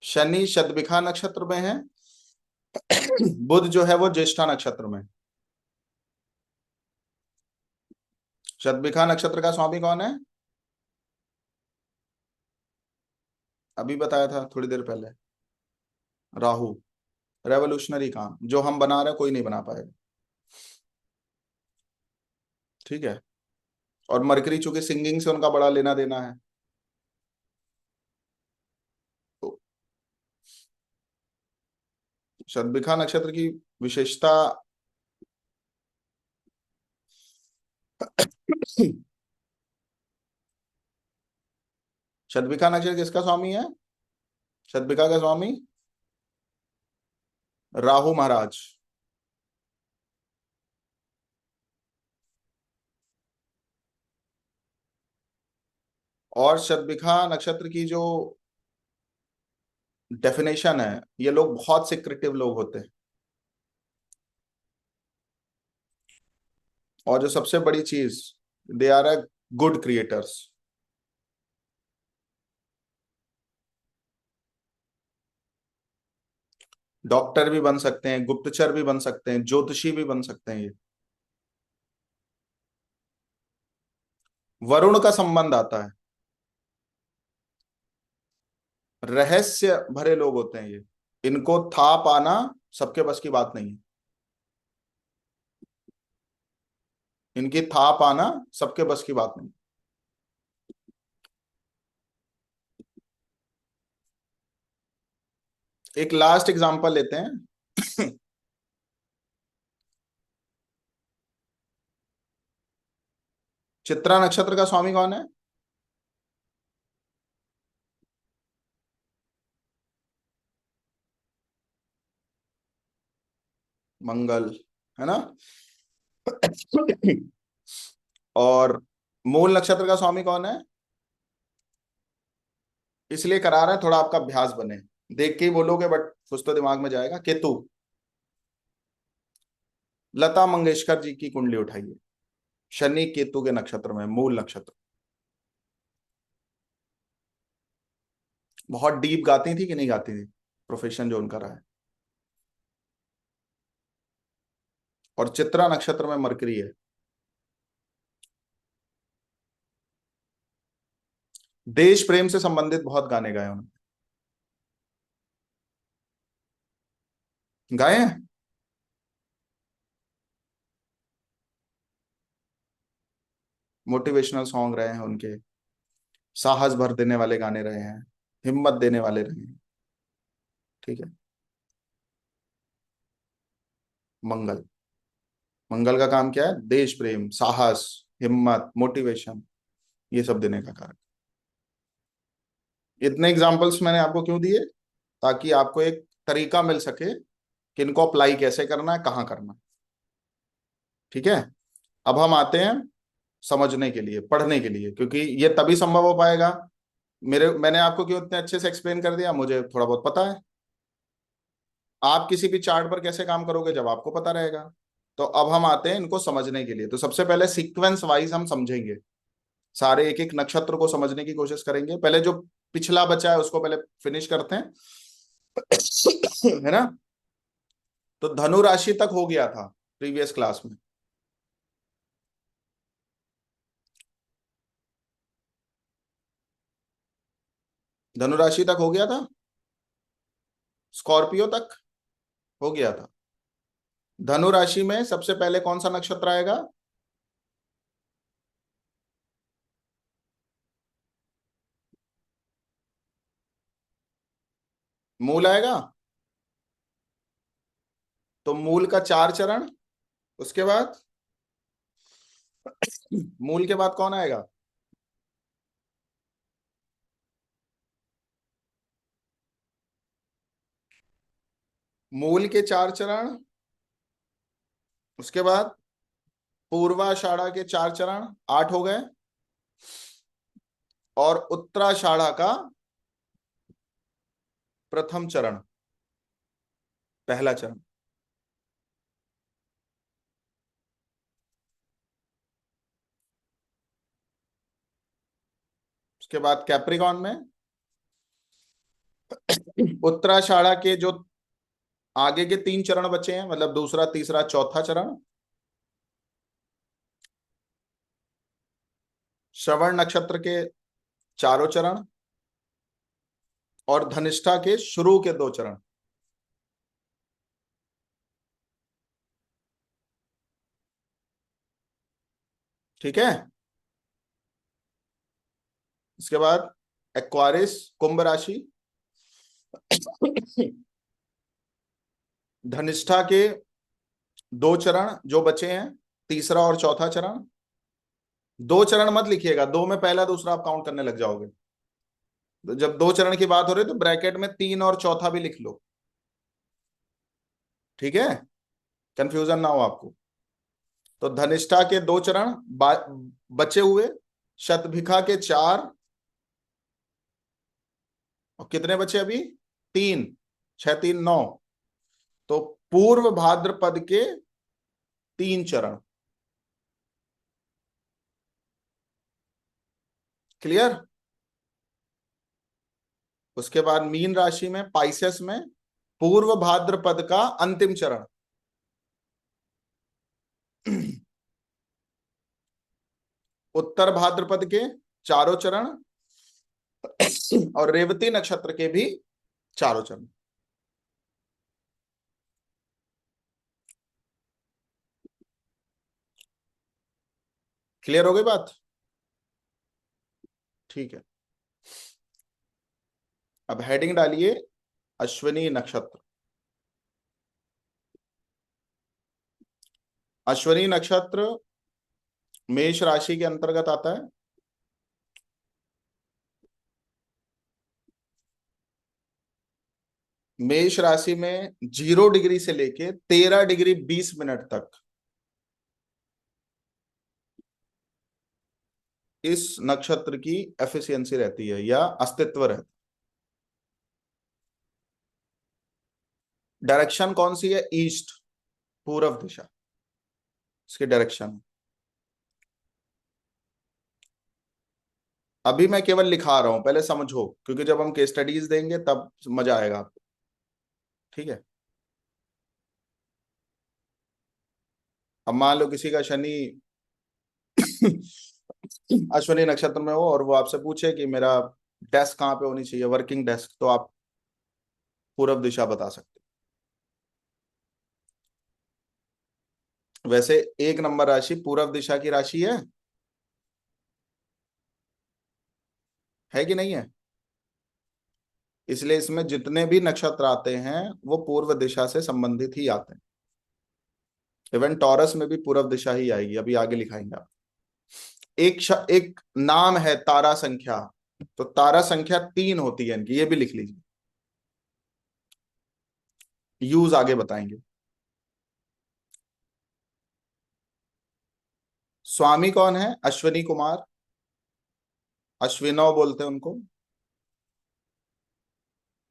शनि शतभिखा नक्षत्र में है, बुध जो है वो ज्येष्ठा नक्षत्र में। शतभिखा नक्षत्र का स्वामी कौन है? अभी बताया था थोड़ी देर पहले, राहु। रेवोल्यूशनरी काम जो हम बना रहे हैं कोई नहीं बना पाएगा, ठीक है। और मरकरी चूंकि सिंगिंग से उनका बड़ा लेना देना है, तो शतभिखा नक्षत्र की विशेषता, शतभिखा नक्षत्र किसका स्वामी है? शतभिखा का स्वामी राहु महाराज। और शतभिखा नक्षत्र की जो डेफिनेशन है, ये लोग बहुत सिक्रेटिव लोग होते हैं, और जो सबसे बड़ी चीज, they are a good creators. Doctor भी बन सकते हैं, गुप्तचर भी बन सकते हैं, ज्योतिषी भी बन सकते हैं ये। वरुण का संबंध आता है, रहस्य भरे लोग होते हैं ये, इनको था पाना सबके बस की बात नहीं है, इनकी था पाना सबके बस की बात नहीं। एक लास्ट एग्जांपल लेते हैं। चित्रा नक्षत्र का स्वामी कौन है? मंगल, है ना। और मूल नक्षत्र का स्वामी कौन है? इसलिए करा रहे हैं थोड़ा आपका अभ्यास बने, देख के ही बोलोगे बट कुछ तो दिमाग में जाएगा। केतु, लता मंगेशकर जी की कुंडली उठाइए, शनि केतु के नक्षत्र में, मूल नक्षत्र। बहुत डीप गाती थी कि नहीं गाती थी, प्रोफेशन जो उनका रहा है। और चित्रा नक्षत्र में मरकरी है। देश प्रेम से संबंधित बहुत गाने गाए उन्होंने। गाए हैं। मोटिवेशनल सॉन्ग रहे हैं उनके, साहस भर देने वाले गाने रहे हैं, हिम्मत देने वाले रहे हैं, ठीक है। मंगल। मंगल का काम क्या है? देश प्रेम, साहस, हिम्मत, मोटिवेशन, ये सब देने का कार्य। इतने एग्जाम्पल्स मैंने आपको क्यों दिए? ताकि आपको एक तरीका मिल सके कि इनको अप्लाई कैसे करना है, कहाँ करना है। ठीक है। अब हम आते हैं समझने के लिए, पढ़ने के लिए, क्योंकि ये तभी संभव हो पाएगा। मैंने आपको क्यों इतने अच्छे से एक्सप्लेन कर दिया, मुझे थोड़ा बहुत पता है। आप किसी भी चार्ट पर कैसे काम करोगे जब आपको पता रहेगा। तो अब हम आते हैं इनको समझने के लिए। तो सबसे पहले सीक्वेंस वाइज हम समझेंगे, सारे एक एक नक्षत्र को समझने की कोशिश करेंगे। पहले जो पिछला बचा है उसको पहले फिनिश करते हैं। है ना? तो धनु राशि तक हो गया था प्रीवियस क्लास में। धनु राशि तक हो गया था। स्कॉर्पियो तक हो गया था। धनु राशि में सबसे पहले कौन सा नक्षत्र आएगा? मूल आएगा। तो मूल का 4 चरण। उसके बाद मूल के बाद कौन आएगा? मूल के 4 चरण। उसके बाद पूर्वाषाढ़ा के 4 चरण, 8 हो गए। और उत्तराषाढ़ा का प्रथम चरण, पहला चरण। उसके बाद कैप्रिकॉन में उत्तराषाढ़ा के जो आगे के 3 चरण बचे हैं, मतलब दूसरा, तीसरा, चौथा चरण। श्रवण नक्षत्र के 4 चरण। और धनिष्ठा के शुरू के 2 चरण। ठीक है। इसके बाद एक्वारिस, कुंभ राशि। धनिष्ठा के 2 चरण जो बचे हैं, तीसरा और चौथा चरण। 2 चरण मत लिखिएगा, दो में पहला दूसरा आप काउंट करने लग जाओगे। तो जब 2 चरण की बात हो रही है तो ब्रैकेट में तीन और चौथा भी लिख लो। ठीक है, कंफ्यूजन ना हो आपको। तो धनिष्ठा के 2 चरण बचे हुए, शतभिखा के 4। और कितने बचे अभी? 3। 6 3 9। तो पूर्व भाद्रपद के 3 चरण। क्लियर? उसके बाद मीन राशि में, पाइसेस में, पूर्व भाद्रपद का अंतिम चरण। उत्तर भाद्रपद के 4 चरण। और रेवती नक्षत्र के भी 4 चरण। क्लियर हो गई बात? ठीक है। अब हेडिंग डालिए, अश्विनी नक्षत्र। अश्विनी नक्षत्र मेष राशि के अंतर्गत आता है। मेष राशि में 0 डिग्री से लेके 13 डिग्री 20 मिनट तक इस नक्षत्र की एफिशिएंसी रहती है या अस्तित्व रहता है। डायरेक्शन कौन सी है? ईस्ट, पूर्व दिशा इसकी डायरेक्शन। अभी मैं केवल लिखा रहा हूं, पहले समझो, क्योंकि जब हम केस स्टडीज देंगे तब मजा आएगा आपको। ठीक है। अब मान लो किसी का शनि अश्विनी नक्षत्र में हो और वो आपसे पूछे कि मेरा डेस्क कहाँ पे होनी चाहिए, वर्किंग डेस्क, तो आप पूर्व दिशा बता सकते हो। वैसे 1 नंबर राशि पूर्व दिशा की राशि है कि नहीं है? इसलिए इसमें जितने भी नक्षत्र आते हैं वो पूर्व दिशा से संबंधित ही आते हैं। इवन टॉरस में भी पूर्व दिशा ही आएगी, अभी आगे लिखाएंगे आप। एक नाम है तारा संख्या, तो तारा संख्या 3 होती है इनकी, ये भी लिख लीजिए, यूज आगे बताएंगे। स्वामी कौन है? अश्विनी कुमार, अश्विनो बोलते हैं उनको।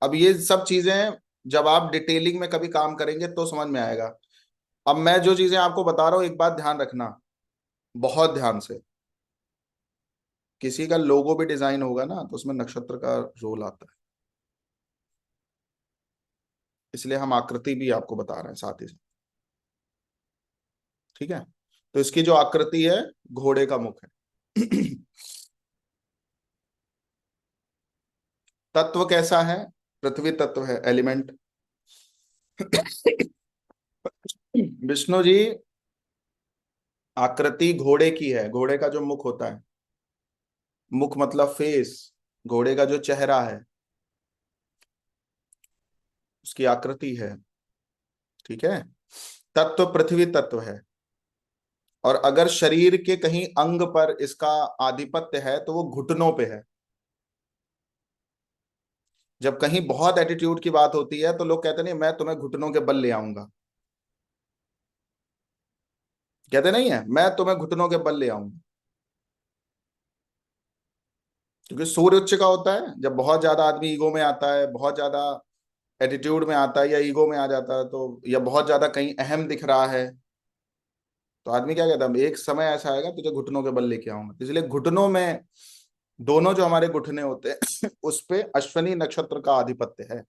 अब ये सब चीजें जब आप डिटेलिंग में कभी काम करेंगे तो समझ में आएगा। अब मैं जो चीजें आपको बता रहा हूं, एक बात ध्यान रखना, बहुत ध्यान से। किसी का लोगो भी डिजाइन होगा ना, तो उसमें नक्षत्र का रोल आता है, इसलिए हम आकृति भी आपको बता रहे हैं साथ ही साथ। ठीक है, तो इसकी जो आकृति है, घोड़े का मुख है। तत्व कैसा है? पृथ्वी तत्व है, एलिमेंट। विष्णु जी, आकृति घोड़े की है, घोड़े का जो मुख होता है, मुख मतलब फेस, घोड़े का जो चेहरा है उसकी आकृति है। ठीक है, तत्व पृथ्वी तत्व है। और अगर शरीर के कहीं अंग पर इसका आधिपत्य है तो वो घुटनों पे है। जब कहीं बहुत एटीट्यूड की बात होती है तो लोग कहते नहीं, मैं तुम्हें घुटनों के बल ले आऊंगा। कहते नहीं है, मैं तुम्हें घुटनों के बल ले आऊंगा। क्योंकि सूर्य उच्च का होता है, जब बहुत ज्यादा आदमी ईगो में आता है, बहुत ज्यादा एटीट्यूड में आता है, या ईगो में आ जाता है, तो या बहुत ज्यादा कहीं अहम दिख रहा है, तो आदमी क्या कहता है, एक समय ऐसा आएगा तुझे घुटनों के बल लेके आऊंगा। तो इसलिए घुटनों में, दोनों जो हमारे घुटने होते हैं उस पे अश्वनी नक्षत्र का आधिपत्य है।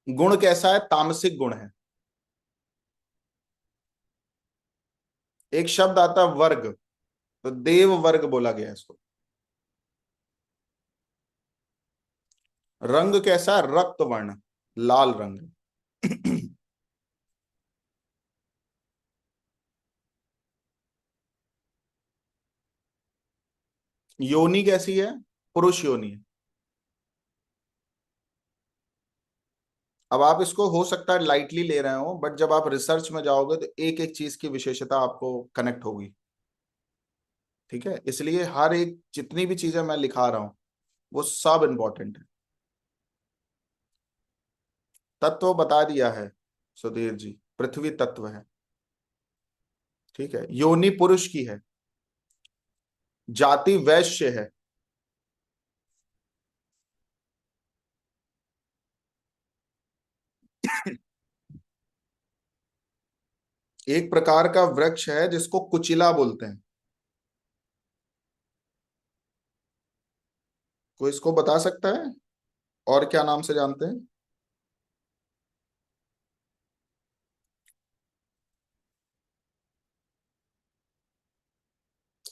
गुण कैसा है? तामसिक गुण है। एक शब्द आता है वर्ग, तो देव वर्ग बोला गया है इसको। रंग कैसा? रक्त वर्ण, लाल रंग। योनि कैसी है? पुरुष योनि है। अब आप इसको हो सकता है लाइटली ले रहे हो, बट जब आप रिसर्च में जाओगे तो एक एक चीज की विशेषता आपको कनेक्ट होगी। ठीक है, इसलिए हर एक जितनी भी चीजें मैं लिखा रहा हूं वो सब इंपॉर्टेंट है। तत्व बता दिया है सुधीर जी, पृथ्वी तत्व है। ठीक है, योनि पुरुष की है, जाति वैश्य है। एक प्रकार का वृक्ष है जिसको कुचिला बोलते हैं। कोई इसको बता सकता है और क्या नाम से जानते हैं?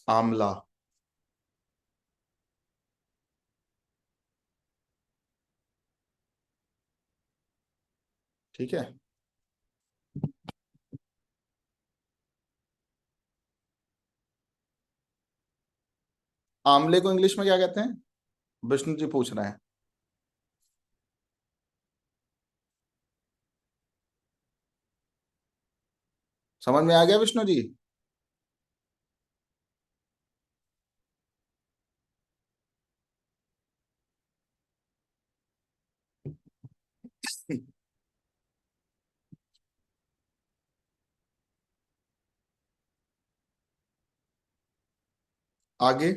आमला। ठीक है, आमले को इंग्लिश में क्या कहते हैं? विष्णु जी पूछ रहे हैं। समझ में आ गया विष्णु जी? आगे।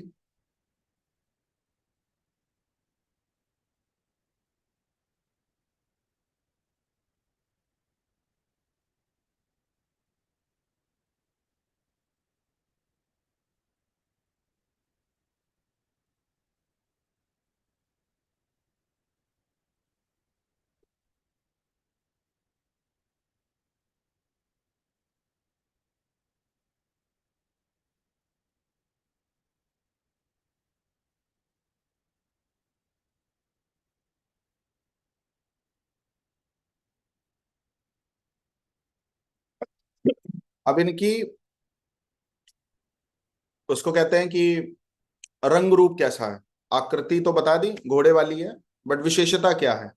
अब इनकी, उसको कहते हैं कि रंग रूप कैसा है। आकृति तो बता दी, घोड़े वाली है। बट विशेषता क्या है?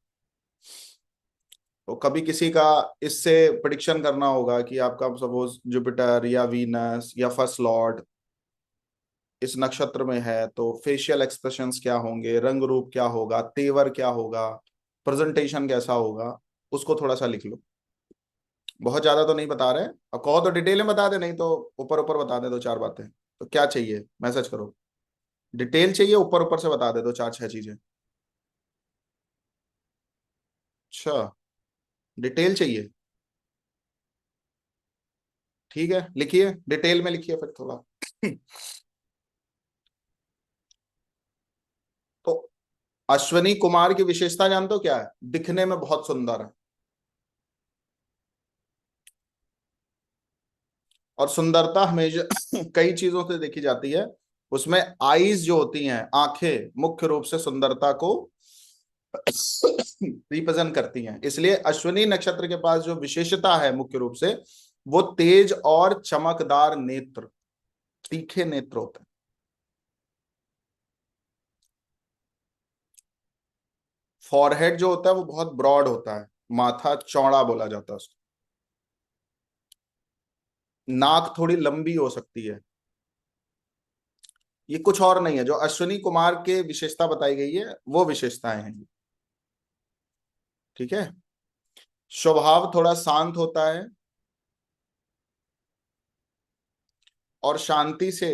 तो कभी किसी का इससे प्रिडिक्शन करना होगा कि आपका सपोज जुपिटर या वीनस या फर्स्ट लॉर्ड इस नक्षत्र में है, तो फेशियल एक्सप्रेशंस क्या होंगे, रंग रूप क्या होगा, तेवर क्या होगा, प्रेजेंटेशन कैसा होगा, उसको थोड़ा सा लिख लो। बहुत ज्यादा तो नहीं बता रहे, अब कहो तो डिटेल में बता दे, नहीं तो ऊपर ऊपर बता दे दो चार बातें। तो क्या चाहिए, मैसेज करो। डिटेल चाहिए, ऊपर ऊपर से बता दे दो चार छह चीजें। अच्छा, डिटेल चाहिए। ठीक है, लिखिए, डिटेल में लिखिए फिर थोड़ा। तो अश्वनी कुमार की विशेषता जानते हो क्या है? दिखने में बहुत सुंदर है। और सुंदरता हमेशा कई चीजों से देखी जाती है। उसमें आईज जो होती हैं, आंखें, मुख्य रूप से सुंदरता को रिप्रेजेंट करती हैं। इसलिए अश्विनी नक्षत्र के पास जो विशेषता है मुख्य रूप से, वो तेज और चमकदार नेत्र, तीखे नेत्र होते हैं। फॉरहेड जो होता है वो बहुत ब्रॉड होता है, माथा चौड़ा बोला जाता है उसको। नाक थोड़ी लंबी हो सकती है। ये कुछ और नहीं है, जो अश्विनी कुमार के विशेषता बताई गई है वो विशेषताएं हैं। ठीक है। स्वभाव थोड़ा शांत होता है और शांति से,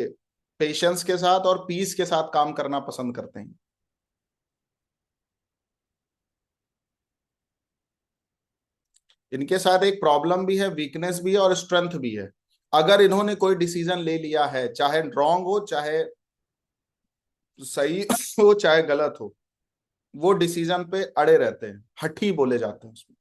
पेशेंस के साथ और पीस के साथ काम करना पसंद करते हैं। इनके साथ एक प्रॉब्लम भी है, वीकनेस भी है और स्ट्रेंथ भी है। अगर इन्होंने कोई डिसीजन ले लिया है, चाहे रॉन्ग हो चाहे सही हो चाहे गलत हो, वो डिसीजन पे अड़े रहते हैं, हठी बोले जाते हैं उसमें।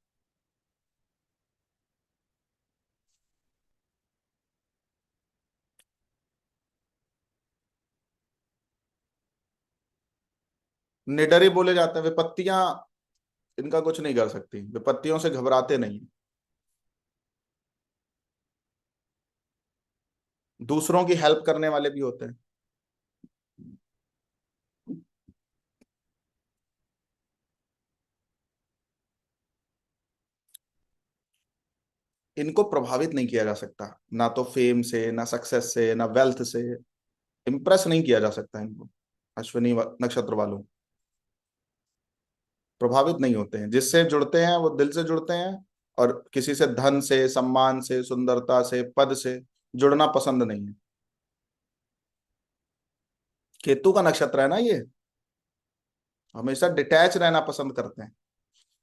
निडर ही बोले जाते हैं। विपत्तियां इनका कुछ नहीं कर सकती, विपत्तियों से घबराते नहीं। दूसरों की हेल्प करने वाले भी होते हैं। इनको प्रभावित नहीं किया जा सकता, ना तो फेम से, ना सक्सेस से, ना वेल्थ से। इम्प्रेस नहीं किया जा सकता इनको। नक्षत्र वालों प्रभावित नहीं होते हैं, जिससे जुड़ते हैं वो दिल से जुड़ते हैं। और किसी से धन से, सम्मान से, सुंदरता से, पद से जुड़ना पसंद नहीं है। केतु का नक्षत्र है ना ये, हमेशा डिटैच रहना पसंद करते हैं।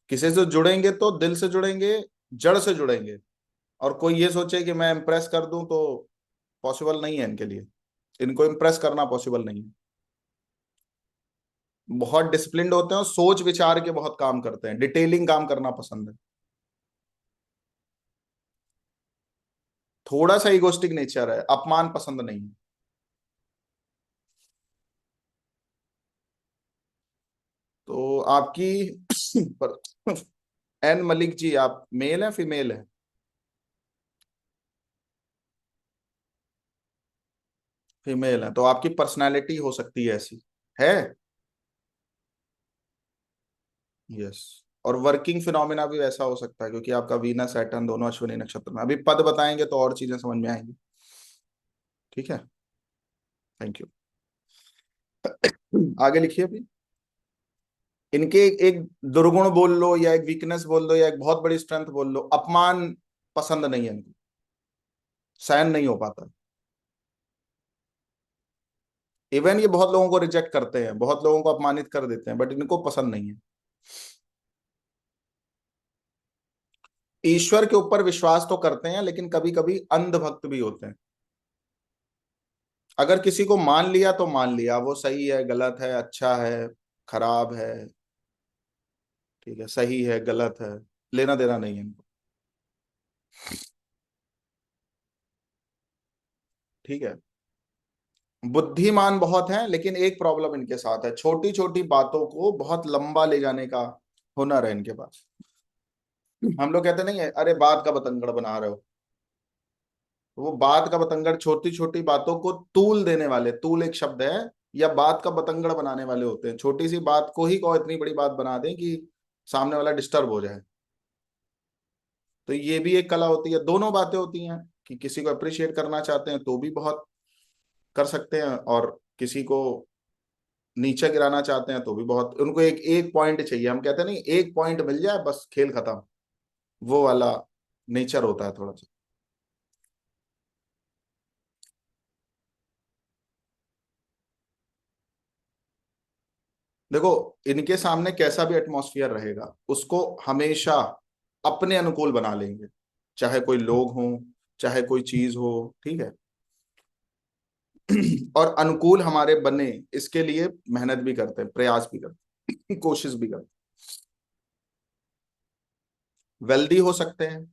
किसी से जुड़ेंगे तो दिल से जुड़ेंगे, जड़ से जुड़ेंगे। और कोई ये सोचे कि मैं इम्प्रेस कर दूं, तो पॉसिबल नहीं है इनके लिए। इनको इम्प्रेस करना पॉसिबल नहीं है। बहुत डिसिप्लिन्ड होते हैं और सोच विचार के बहुत काम करते हैं, डिटेलिंग काम करना पसंद है। थोड़ा सा इगोस्टिक नेचर है, अपमान पसंद नहीं है। तो आपकी पर एन मलिक जी, आप मेल है फीमेल है? फीमेल है, तो आपकी पर्सनालिटी हो सकती है ऐसी, है। यस। और वर्किंग फिनोमिना भी वैसा हो सकता है, क्योंकि आपका वीनस सैटर्न दोनों अश्विनी नक्षत्र में। अभी पद बताएंगे तो और चीजें समझ में आएंगी। ठीक है, थैंक यू। आगे लिखिए अभी। इनके एक दुर्गुण बोल लो या एक वीकनेस बोल दो या एक बहुत बड़ी स्ट्रेंथ बोल लो, अपमान पसंद नहीं है इनको, सहन नहीं हो पाता। इवन ये बहुत लोगों को रिजेक्ट करते हैं, बहुत लोगों को अपमानित कर देते हैं, बट इनको पसंद नहीं है। ईश्वर के ऊपर विश्वास तो करते हैं, लेकिन कभी कभी अंधभक्त भी होते हैं। अगर किसी को मान लिया तो मान लिया, वो सही है गलत है, अच्छा है खराब है, ठीक है सही है गलत है, लेना देना नहीं है इनको। ठीक है। बुद्धिमान बहुत हैं, लेकिन एक प्रॉब्लम इनके साथ है, छोटी छोटी बातों को बहुत लंबा ले जाने का हुनर है इनके पास। हम लोग कहते नहीं है, अरे बात का बतंगड़ बना रहे हो। वो बात का बतंगड़, छोटी छोटी बातों को तूल देने वाले, तूल एक शब्द है, या बात का बतंगड़ बनाने वाले होते हैं, छोटी सी बात को ही को इतनी बड़ी बात बना दें कि सामने वाला डिस्टर्ब हो जाए। तो ये भी एक कला होती है, दोनों बातें होती हैं कि किसी को अप्रिशिएट करना चाहते हैं तो भी बहुत कर सकते हैं, और किसी को नीचे गिराना चाहते हैं तो भी बहुत, उनको एक एक पॉइंट चाहिए, हम कहते हैं नहीं एक पॉइंट मिल जाए बस खेल खत्म, वो वाला नेचर होता है थोड़ा सा। देखो, इनके सामने कैसा भी एटमॉस्फेयर रहेगा उसको हमेशा अपने अनुकूल बना लेंगे, चाहे कोई लोग हों, चाहे कोई चीज हो, ठीक है। और अनुकूल हमारे बने इसके लिए मेहनत भी करते हैं, प्रयास भी करते हैं, कोशिश भी करते हैं। वेल्दी हो सकते हैं,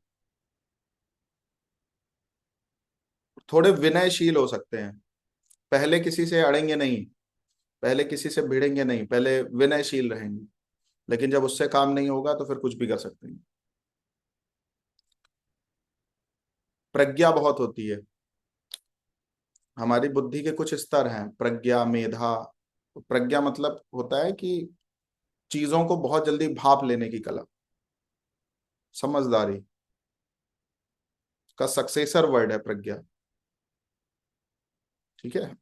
थोड़े विनयशील हो सकते हैं, पहले किसी से अड़ेंगे नहीं, पहले किसी से भिड़ेंगे नहीं, पहले विनयशील रहेंगे, लेकिन जब उससे काम नहीं होगा तो फिर कुछ भी कर सकते हैं। प्रज्ञा बहुत होती है, हमारी बुद्धि के कुछ स्तर हैं, प्रज्ञा, मेधा। प्रज्ञा मतलब होता है कि चीजों को बहुत जल्दी भाप लेने की कला, समझदारी का सक्सेसर वर्ड है प्रज्ञा, ठीक है।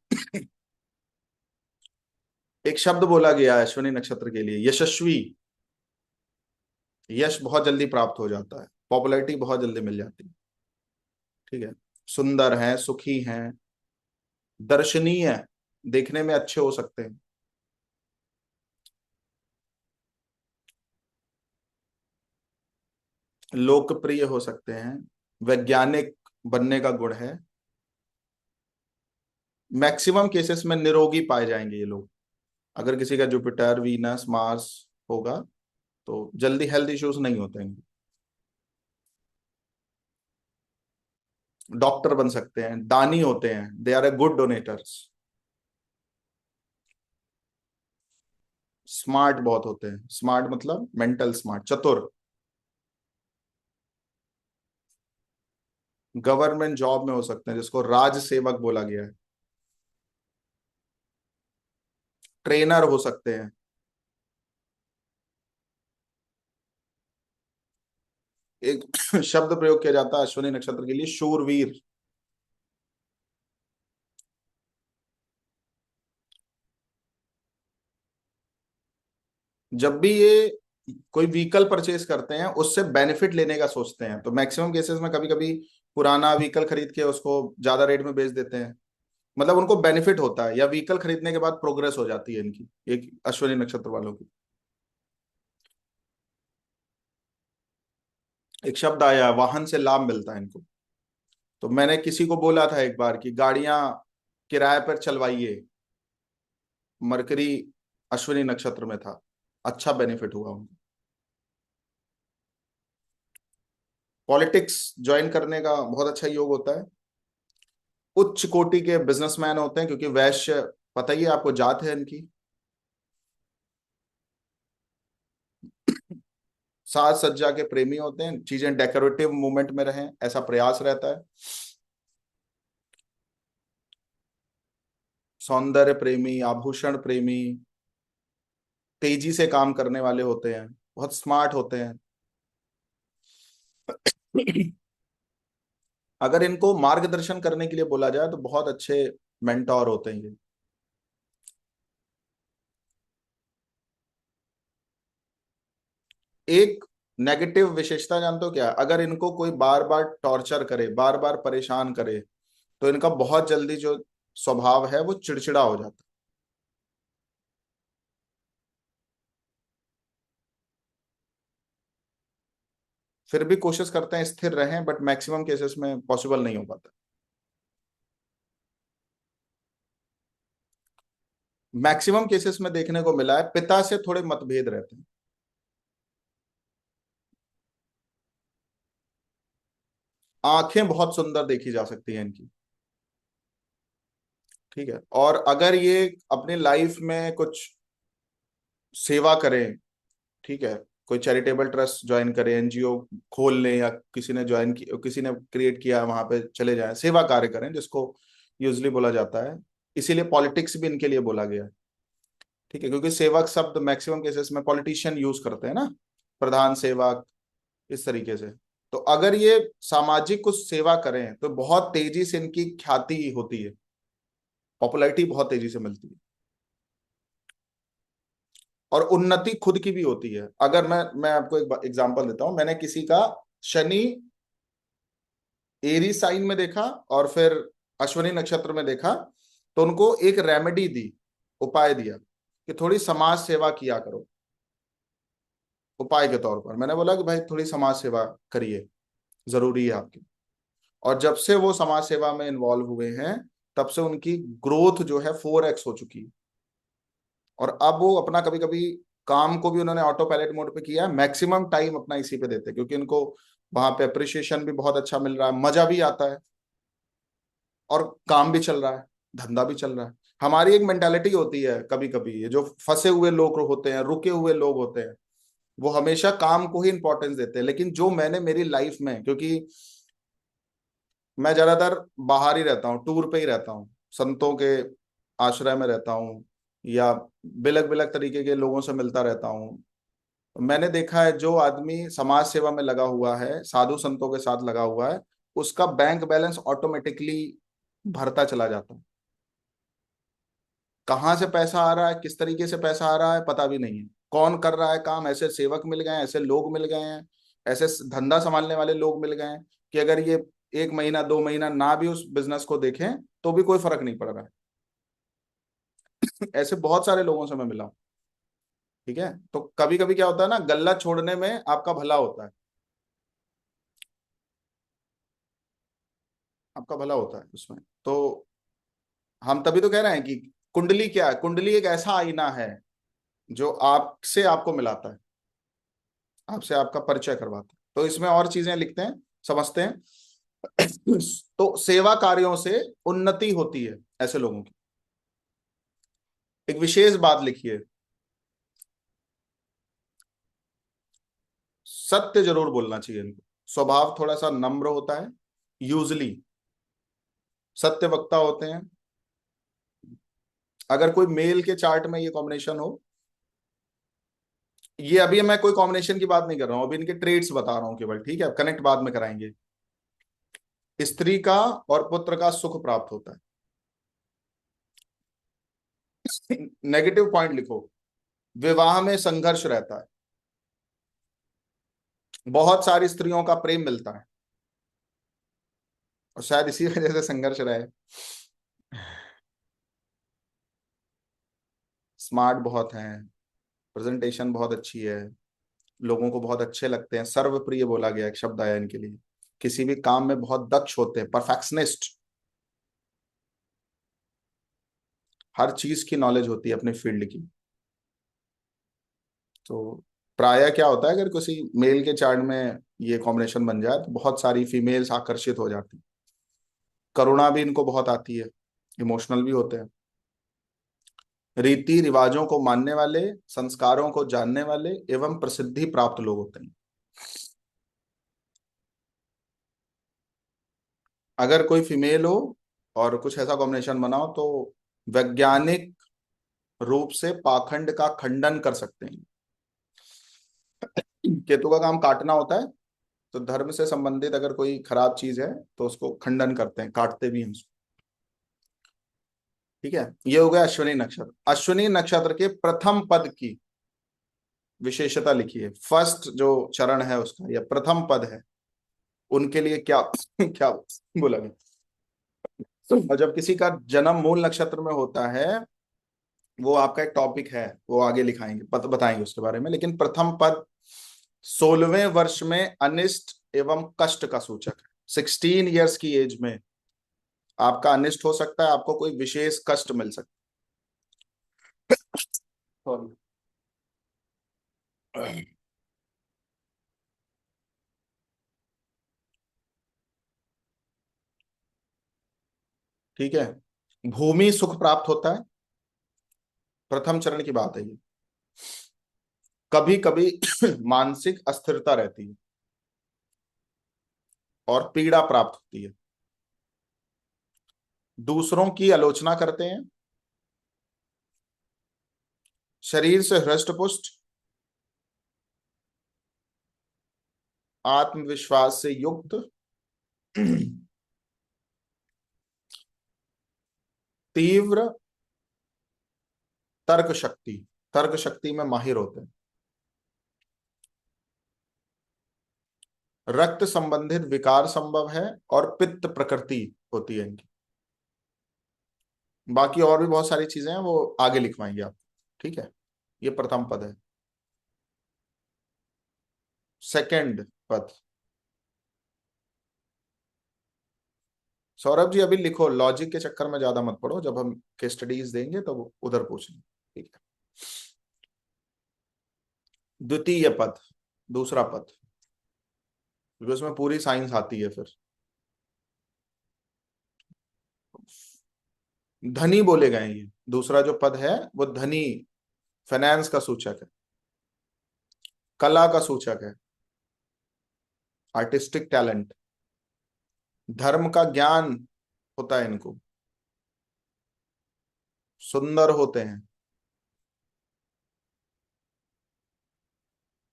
एक शब्द बोला गया है अश्विनी नक्षत्र के लिए, यशस्वी। यश बहुत जल्दी प्राप्त हो जाता है, पॉपुलैरिटी बहुत जल्दी मिल जाती है, ठीक है। सुंदर है, सुखी हैं, दर्शनीय, देखने में अच्छे हो सकते हैं, लोकप्रिय हो सकते हैं, वैज्ञानिक बनने का गुण है, मैक्सिमम केसेस में निरोगी पाए जाएंगे ये लोग। अगर किसी का जुपिटर, वीनस, मार्स होगा तो जल्दी हेल्थ इश्यूज नहीं होते हैं। डॉक्टर बन सकते हैं, दानी होते हैं, they are a good donators. Smart बहुत होते हैं, स्मार्ट मतलब मेंटल स्मार्ट, चतुर। गवर्नमेंट जॉब में हो सकते हैं, जिसको राज सेवक बोला गया है। ट्रेनर हो सकते हैं। एक शब्द प्रयोग किया जाता है अश्विनी नक्षत्र के लिए, शूरवीर। जब भी ये कोई व्हीकल परचेज करते हैं उससे बेनिफिट लेने का सोचते हैं, तो मैक्सिमम केसेस में कभी कभी पुराना व्हीकल खरीद के उसको ज्यादा रेट में बेच देते हैं, मतलब उनको बेनिफिट होता है, या व्हीकल खरीदने के बाद प्रोग्रेस हो जाती है इनकी, एक अश्विनी नक्षत्र वालों की। एक शब्द आया, वाहन से लाभ मिलता है इनको। तो मैंने किसी को बोला था एक बार कि गाड़ियां किराए पर चलवाइए, मरकरी अश्विनी नक्षत्र में था, अच्छा बेनिफिट हुआ उनको। पॉलिटिक्स ज्वाइन करने का बहुत अच्छा योग होता है। उच्च कोटि के बिजनेसमैन होते हैं, क्योंकि वैश्य, पता ही है आपको, जात है इनकी। साज सज्जा के प्रेमी होते हैं, चीजें डेकोरेटिव मूवमेंट में रहें ऐसा प्रयास रहता है। सौंदर्य प्रेमी, आभूषण प्रेमी, तेजी से काम करने वाले होते हैं, बहुत स्मार्ट होते हैं। अगर इनको मार्गदर्शन करने के लिए बोला जाए तो बहुत अच्छे मेंटोर होते हैं ये। एक नेगेटिव विशेषता जानते हो क्या? अगर इनको कोई बार बार टॉर्चर करे, बार बार परेशान करे, तो इनका बहुत जल्दी जो स्वभाव है वो चिड़चिड़ा हो जाता है। फिर भी कोशिश करते हैं स्थिर रहें, बट मैक्सिमम केसेस में पॉसिबल नहीं हो पाता। मैक्सिमम केसेस में देखने को मिला है पिता से थोड़े मतभेद रहते हैं। आंखें बहुत सुंदर देखी जा सकती हैं इनकी, ठीक है। और अगर ये अपनी लाइफ में कुछ सेवा करें, ठीक है, कोई चैरिटेबल ट्रस्ट ज्वाइन करें, एनजीओ खोल लें, या किसी ने ज्वाइन किया, किसी ने क्रिएट किया, वहां पे चले जाएं, सेवा कार्य करें, जिसको यूजली बोला जाता है, इसीलिए पॉलिटिक्स भी इनके लिए बोला गया है। ठीक है, क्योंकि सेवक शब्द मैक्सिमम केसेस में पॉलिटिशियन यूज करते हैं ना, प्रधान सेवक, इस तरीके से। तो अगर ये सामाजिक कुछ सेवा करें तो बहुत तेजी से इनकी ख्याति होती है, पॉपुलैरिटी बहुत तेजी से मिलती है, और उन्नति खुद की भी होती है। अगर मैं आपको एक एग्जांपल देता हूं, मैंने किसी का शनि एरी साइन में देखा और फिर अश्विनी नक्षत्र में देखा, तो उनको एक रेमेडी दी, उपाय दिया कि थोड़ी समाज सेवा किया करो। उपाय के तौर पर मैंने बोला कि भाई थोड़ी समाज सेवा करिए, जरूरी है आपकी। और जब से वो समाज सेवा में इन्वॉल्व हुए हैं, तब से उनकी ग्रोथ जो है 4x हो चुकी है। और अब वो अपना कभी कभी काम को भी उन्होंने ऑटो पायलट मोड पे किया है, मैक्सिमम टाइम अपना इसी पे देते हैं, क्योंकि इनको वहां पे अप्रिशिएशन भी बहुत अच्छा मिल रहा है, मजा भी आता है, और काम भी चल रहा है, धंधा भी चल रहा है। हमारी एक मेंटालिटी होती है कभी कभी, ये जो फंसे हुए लोग होते हैं, रुके हुए लोग होते हैं, वो हमेशा काम को ही इंपॉर्टेंस देते हैं। लेकिन जो मैंने मेरी लाइफ में, क्योंकि मैं ज्यादातर बाहर ही रहता हूँ, टूर पे ही रहता हूँ, संतों के आश्रय में रहता हूँ, या बिलक बिलक तरीके के लोगों से मिलता रहता हूँ। मैंने देखा है जो आदमी समाज सेवा में लगा हुआ है, साधु संतों के साथ लगा हुआ है, उसका बैंक बैलेंस ऑटोमेटिकली भरता चला जाता है। कहाँ से पैसा आ रहा है, किस तरीके से पैसा आ रहा है, पता भी नहीं है। कौन कर रहा है काम, ऐसे सेवक मिल गए हैं, ऐसे लोग मिल गए हैं, ऐसे धंधा संभालने वाले लोग मिल गए हैं, कि अगर ये 1 महीना 2 महीना ना भी उस बिजनेस को देखें तो भी कोई फर्क नहीं पड़ रहा है। ऐसे बहुत सारे लोगों से मैं मिला हूं। ठीक है, तो कभी कभी क्या होता है ना, गल्ला छोड़ने में आपका भला होता है, आपका भला होता है उसमें। तो हम तभी तो कह रहे हैं कि कुंडली क्या है, कुंडली एक ऐसा आईना है जो आपसे आपको मिलाता है, आपसे आपका परिचय करवाता है। तो इसमें और चीजें लिखते हैं, समझते हैं। तो सेवा कार्यों से उन्नति होती है ऐसे लोगों की। एक विशेष बात लिखिए, सत्य जरूर बोलना चाहिए इनको। स्वभाव थोड़ा सा नम्र होता है, यूजली सत्य वक्ता होते हैं। अगर कोई मेल के चार्ट में ये कॉम्बिनेशन हो, ये अभी मैं कोई कॉम्बिनेशन की बात नहीं कर रहा हूं, अभी इनके ट्रेड्स बता रहा हूं केवल, ठीक है, कनेक्ट बाद में कराएंगे। स्त्री का और पुत्र का सुख प्राप्त होता है। नेगेटिव पॉइंट लिखो, विवाह में संघर्ष रहता है, बहुत सारी स्त्रियों का प्रेम मिलता है, और शायद इसी वजह से संघर्ष रहे। स्मार्ट बहुत हैं, प्रेजेंटेशन बहुत अच्छी है, लोगों को बहुत अच्छे लगते हैं, सर्वप्रिय बोला गया, एक शब्द आया इनके लिए। किसी भी काम में बहुत दक्ष होते हैं, परफेक्शनिस्ट, हर चीज की नॉलेज होती है अपने फील्ड की। तो प्राय क्या होता है, अगर किसी मेल के चार्ट में ये कॉम्बिनेशन बन जाए तो बहुत सारी फीमेल्स आकर्षित हो जाती हैं। करुणा भी इनको बहुत आती है, इमोशनल भी होते हैं, रीति रिवाजों को मानने वाले, संस्कारों को जानने वाले एवं प्रसिद्धि प्राप्त लोग होते हैं। अगर कोई फीमेल हो और कुछ ऐसा कॉम्बिनेशन बनाओ तो वैज्ञानिक रूप से पाखंड का खंडन कर सकते हैं। केतु का काम काटना होता है, तो धर्म से संबंधित अगर कोई खराब चीज है तो उसको खंडन करते हैं, काटते भी हैं उसको। ठीक है, ये हो गया अश्विनी नक्षत्र। अश्विनी नक्षत्र के प्रथम पद की विशेषता लिखिए, फर्स्ट जो चरण है उसका या प्रथम पद है, उनके लिए क्या क्या बोला गया। और जब किसी का जन्म मूल नक्षत्र में होता है, वो आपका एक टॉपिक है, वो आगे लिखाएंगे, बताएंगे उसके बारे में। लेकिन प्रथम पद 16वें वर्ष में अनिष्ट एवं कष्ट का सूचक है। 16 ईयर्स की एज में आपका अनिष्ट हो सकता है, आपको कोई विशेष कष्ट मिल सकता है। ठीक है, भूमि सुख प्राप्त होता है, प्रथम चरण की बात है ये। कभी कभी मानसिक अस्थिरता रहती है और पीड़ा प्राप्त होती है। दूसरों की आलोचना करते हैं, शरीर से हृष्ट पुष्ट, आत्मविश्वास से युक्त, तीव्र तर्क शक्ति, तर्क शक्ति में माहिर होते हैं, रक्त संबंधित विकार संभव है, और पित्त प्रकृति होती है इनकी। बाकी और भी बहुत सारी चीजें हैं, वो आगे लिखवाएंगे आप। ठीक है, ये प्रथम पद है। सेकंड पद, सौरभ जी अभी लिखो, लॉजिक के चक्कर में ज्यादा मत पड़ो, जब हम केस स्टडीज देंगे तो उधर पूछेंगे। ठीक है, द्वितीय पद, दूसरा पद, क्योंकि उसमें पूरी साइंस आती है फिर। धनी बोले गए हैं ये, दूसरा जो पद है वो धनी, फाइनेंस का सूचक है, कला का सूचक है, आर्टिस्टिक टैलेंट, धर्म का ज्ञान होता है इनको, सुंदर होते हैं,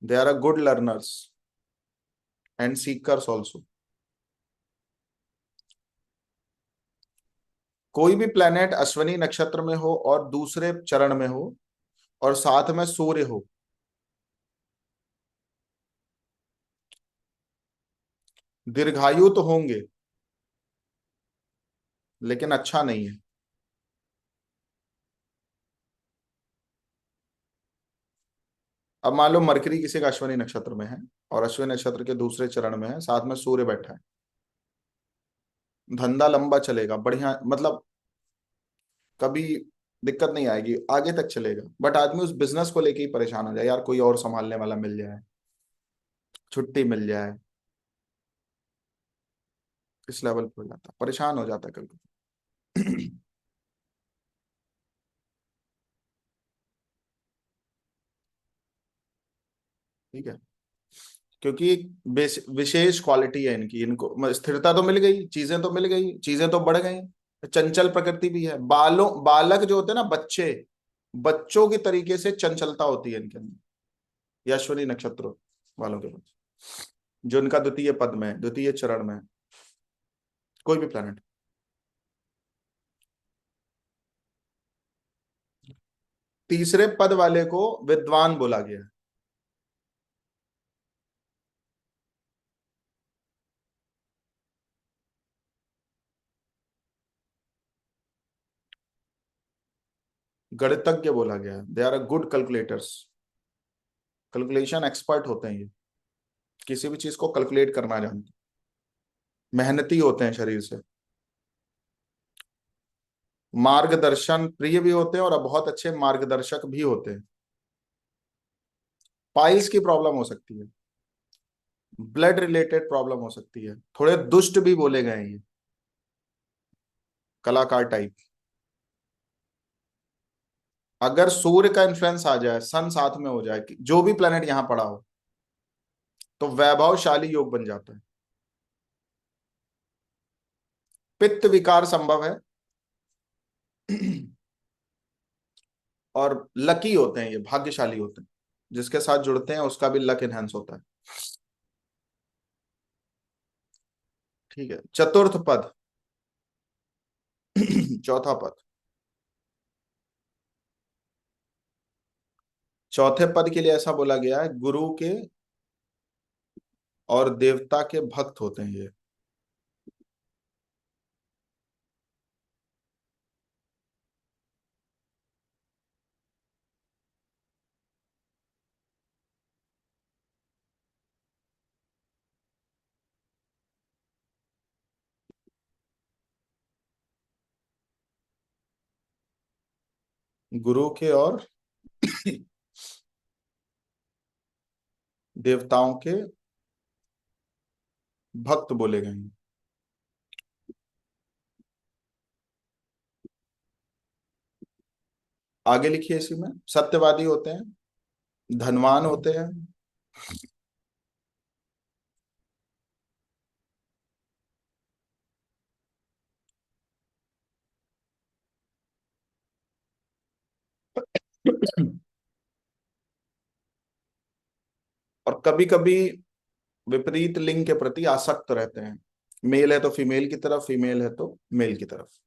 they are a good learners and seekers also. कोई भी प्लेनेट अश्विनी नक्षत्र में हो और दूसरे चरण में हो और साथ में सूर्य हो, दीर्घायु तो होंगे लेकिन अच्छा नहीं है। अब मान लो मरकरी किसी का अश्विनी नक्षत्र में है और अश्विनी नक्षत्र के दूसरे चरण में है, साथ में सूर्य बैठा है, धंधा लंबा चलेगा, बढ़िया, मतलब कभी दिक्कत नहीं आएगी, आगे तक चलेगा। बट आदमी उस बिजनेस को लेके ही परेशान हो जाए, यार कोई और संभालने वाला मिल जाए, छुट्टी मिल जाए, इस लेवल पे हो जाता है, परेशान हो जाता है कभी। ठीक है, क्योंकि एक विशेष क्वालिटी है इनकी, इनको स्थिरता तो मिल गई, चीजें तो मिल गई, चीजें तो बढ़ गई, चंचल प्रकृति भी है, बालक जो होते हैं ना, बच्चे, बच्चों की तरीके से चंचलता होती है इनके अंदर, ये अश्विनी नक्षत्र वालों के पास, जो इनका द्वितीय पद में है, द्वितीय चरण में है, कोई भी प्लेनेट। तीसरे पद वाले को विद्वान बोला गया है। गणितज्ञ बोला गया है, they are a good calculators, calculation expert होते हैं ये, किसी भी चीज को कैलकुलेट करना जानते हैं, मेहनती होते हैं शरीर से, मार्गदर्शन प्रिय भी होते हैं और बहुत अच्छे मार्गदर्शक भी होते हैं। पाइल्स की प्रॉब्लम हो सकती है, ब्लड रिलेटेड प्रॉब्लम हो सकती है, थोड़े दुष्ट भी बोले गए हैं ये, कलाकार टाइप। अगर सूर्य का इन्फ्लुएंस आ जाए, सन साथ में हो जाए, जो भी प्लेनेट यहां पड़ा हो, तो वैभवशाली योग बन जाता है। पित्त विकार संभव है। और लकी होते हैं ये, भाग्यशाली होते हैं, जिसके साथ जुड़ते हैं उसका भी लक एनहेंस होता है। ठीक है, चतुर्थ पद, चौथा पद, चौथे पद के लिए ऐसा बोला गया है, गुरु के और देवता के भक्त होते हैं ये। गुरु के और देवताओं के भक्त बोले गए हैं। आगे लिखिए, इसी में सत्यवादी होते हैं, धनवान होते हैं, और कभी कभी विपरीत लिंग के प्रति आसक्त रहते हैं। मेल है तो फीमेल की तरफ, फीमेल है तो मेल की तरफ।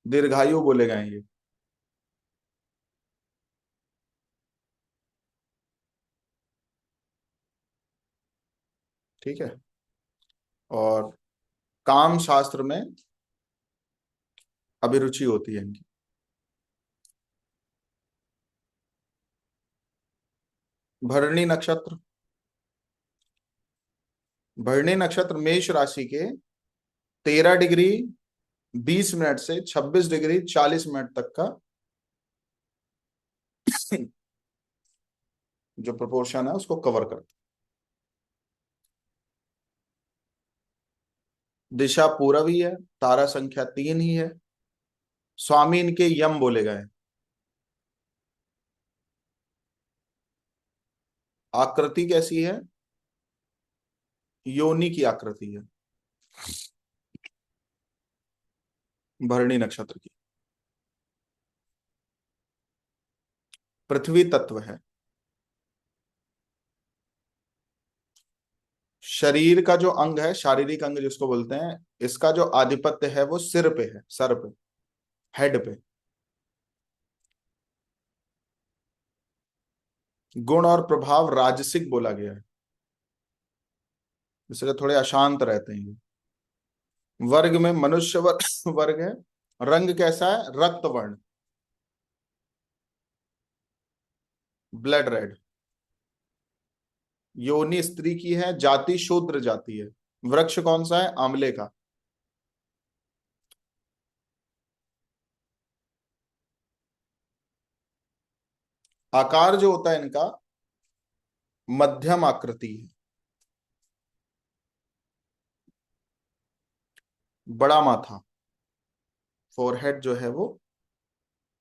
दीर्घायु बोले गए हैं ये। ठीक है। और काम शास्त्र में अभिरुचि होती है इनकी। भरणी नक्षत्र। भरणी नक्षत्र मेष राशि के 13 डिग्री 20 मिनट से 26 डिग्री 40 मिनट तक का जो प्रोपोर्शन है उसको कवर करता है। दिशा पूरब ही है। तारा संख्या 3 ही है। स्वामी इनके यम बोले गए। आकृति कैसी है? योनि की आकृति है भरणी नक्षत्र की। पृथ्वी तत्व है। शरीर का जो अंग है, शारीरिक अंग जिसको बोलते हैं, इसका जो आधिपत्य है वो सिर पे है, सर पे, हेड पे। गुण और प्रभाव राजसिक बोला गया है, इसलिए थोड़े अशांत रहते हैं ये। वर्ग में मनुष्य वर्ग वर्ग है। रंग कैसा है? रक्त वर्ण, ब्लड रेड। योनि स्त्री की है। जाति शूद्र जाति है। वृक्ष कौन सा है? आंवले का। आकार जो होता है इनका, मध्यम आकृति है। बड़ा माथा, फोरहेड जो है वो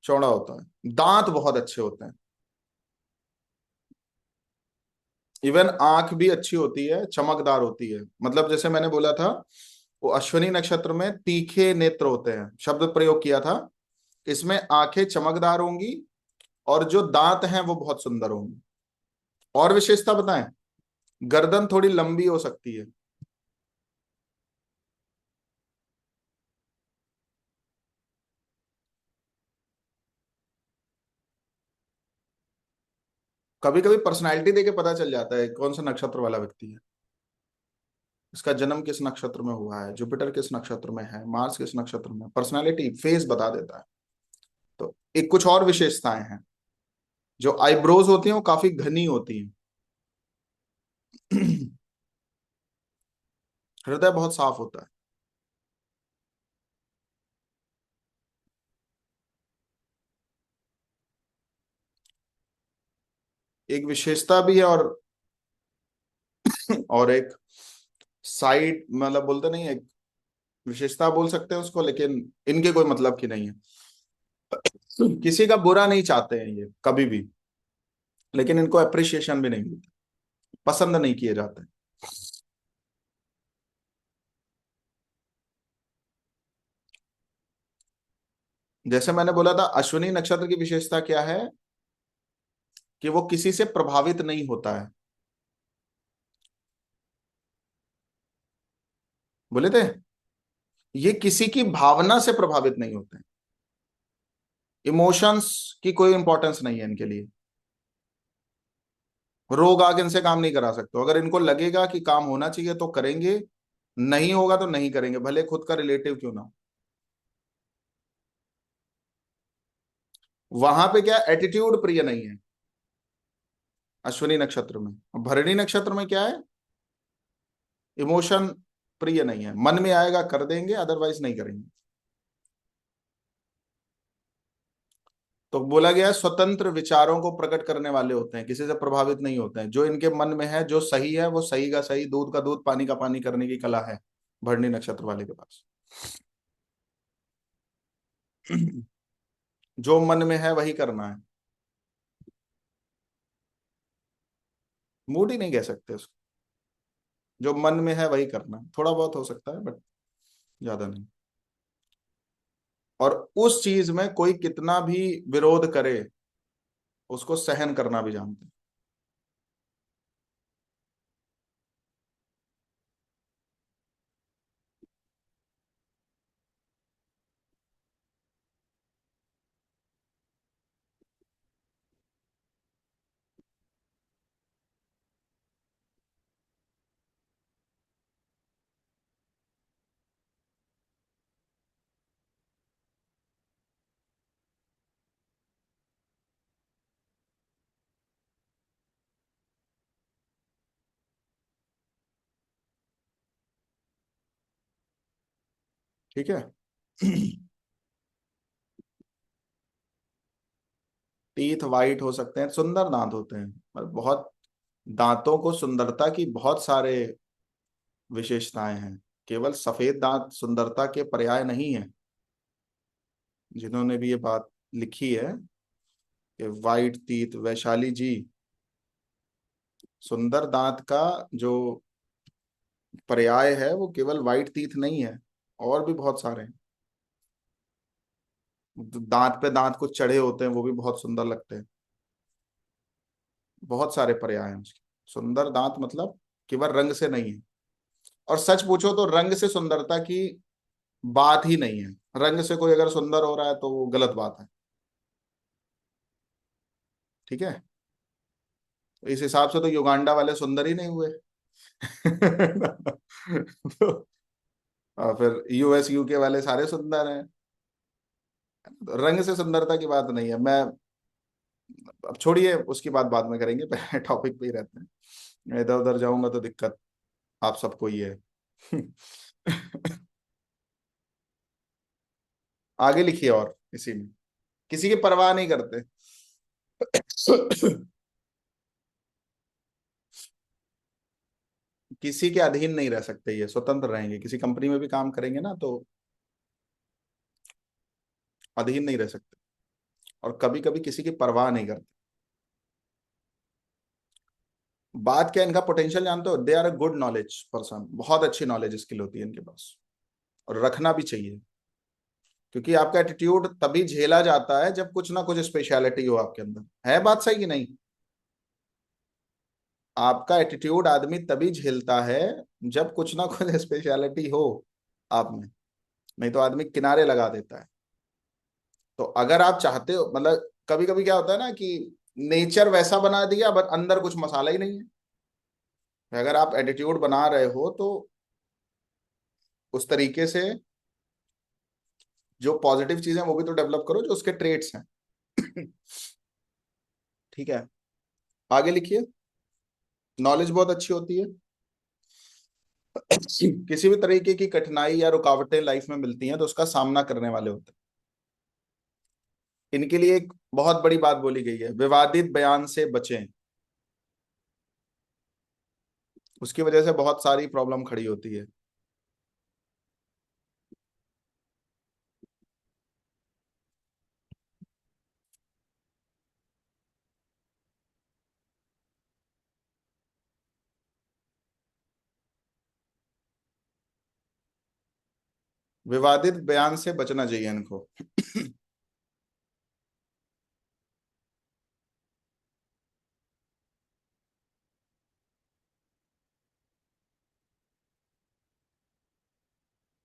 चौड़ा होता है। दांत बहुत अच्छे होते हैं। इवन आंख भी अच्छी होती है, चमकदार होती है। मतलब जैसे मैंने बोला था, वो अश्विनी नक्षत्र में तीखे नेत्र होते हैं, शब्द प्रयोग किया था। इसमें आंखें चमकदार होंगी और जो दांत हैं वो बहुत सुंदर होंगे। और विशेषता बताएं? गर्दन थोड़ी लंबी हो सकती है। कभी कभी पर्सनैलिटी देके पता चल जाता है कौन सा नक्षत्र वाला व्यक्ति है। इसका जन्म किस नक्षत्र में हुआ है, जुपिटर किस नक्षत्र में है, मार्स किस नक्षत्र में, पर्सनैलिटी फेस बता देता है। तो एक कुछ और विशेषताएं हैं। जो आईब्रोज होती हैं वो काफी घनी होती हैं। हृदय बहुत साफ होता है। एक विशेषता भी है, और एक साइड, मतलब बोलते नहीं, एक विशेषता बोल सकते हैं उसको, लेकिन इनके कोई मतलब की नहीं है। किसी का बुरा नहीं चाहते हैं ये कभी भी, लेकिन इनको अप्रिसिएशन भी नहीं मिलती, पसंद नहीं किए जाते। जैसे मैंने बोला था, अश्विनी नक्षत्र की विशेषता क्या है? कि वो किसी से प्रभावित नहीं होता है। बोले थे, ये किसी की भावना से प्रभावित नहीं होते हैं। इमोशंस की कोई इंपॉर्टेंस नहीं है इनके लिए। रोग आग इनसे काम नहीं करा सकते। अगर इनको लगेगा कि काम होना चाहिए तो करेंगे, नहीं होगा तो नहीं करेंगे, भले खुद का रिलेटिव क्यों ना हो। वहां पे क्या, एटीट्यूड प्रिय नहीं है अश्विनी नक्षत्र में। भरणी नक्षत्र में क्या है? इमोशन प्रिय नहीं है। मन में आएगा कर देंगे, अदरवाइज नहीं करेंगे। तो बोला गया है, स्वतंत्र विचारों को प्रकट करने वाले होते हैं, किसी से प्रभावित नहीं होते हैं। जो इनके मन में है, जो सही है वो सही का सही, दूध का दूध, पानी का पानी करने की कला है भरणी नक्षत्र वाले के पास। जो मन में है वही करना है। मूड ही नहीं कह सकते उसको। जो मन में है वही करना है। थोड़ा बहुत हो सकता है, बट ज्यादा नहीं। और उस चीज में कोई कितना भी विरोध करे, उसको सहन करना भी जानते हैं। ठीक है। टीथ वाइट हो सकते हैं, सुंदर दांत होते हैं, पर बहुत, दांतों को सुंदरता की बहुत सारे विशेषताएं हैं। केवल सफेद दांत सुंदरता के पर्याय नहीं है। जिन्होंने भी ये बात लिखी है कि वाइट टीथ, वैशाली जी, सुंदर दांत का जो पर्याय है वो केवल वाइट टीथ नहीं है, और भी बहुत सारे हैं। दांत पे दांत कुछ चढ़े होते हैं, वो भी बहुत सुंदर लगते हैं। बहुत सारे पर्याय हैं उसके। सुंदर दांत मतलब केवल रंग से नहीं है। और सच पूछो तो रंग से सुंदरता की बात ही नहीं है। रंग से कोई अगर सुंदर हो रहा है तो वो गलत बात है। ठीक है। तो इस हिसाब से तो युगांडा वाले सुंदर ही नहीं हुए। तो और फिर यूएस यूके वाले सारे सुंदर हैं। तो रंग से सुंदरता की बात नहीं है। मैं, अब छोड़िए उसकी बात बाद में करेंगे, पहले टॉपिक पे ही रहते हैं। इधर उधर जाऊंगा तो दिक्कत आप सबको ही है। आगे लिखिए, और इसी में किसी की परवाह नहीं करते। किसी के अधीन नहीं रह सकते, ये स्वतंत्र रहेंगे। किसी कंपनी में भी काम करेंगे ना तो अधीन नहीं रह सकते। और कभी कभी किसी की परवाह नहीं करते। बात क्या है, इनका पोटेंशियल जानते हो, they are a good knowledge person, बहुत अच्छी नॉलेज स्किल होती है इनके पास। और रखना भी चाहिए। क्योंकि आपका एटीट्यूड तभी झेला जाता है जब कुछ ना कुछ स्पेशलिटी हो आपके अंदर। है बात सही कि नहीं? आपका एटीट्यूड आदमी तभी झेलता है जब कुछ ना कुछ स्पेशलिटी हो आप में। नहीं तो आदमी किनारे लगा देता है। तो अगर आप चाहते हो, मतलब कभी कभी क्या होता है ना कि नेचर वैसा बना दिया बट अंदर कुछ मसाला ही नहीं है। अगर आप एटीट्यूड बना रहे हो तो उस तरीके से जो पॉजिटिव चीजें वो भी तो डेवलप करो जो उसके ट्रेट्स हैं। ठीक है। आगे लिखिए। नॉलेज बहुत अच्छी होती है। किसी भी तरीके की कठिनाई या रुकावटें लाइफ में मिलती हैं तो उसका सामना करने वाले होते हैं। इनके लिए एक बहुत बड़ी बात बोली गई है, विवादित बयान से बचें। उसकी वजह से बहुत सारी प्रॉब्लम खड़ी होती है। विवादित बयान से बचना चाहिए इनको।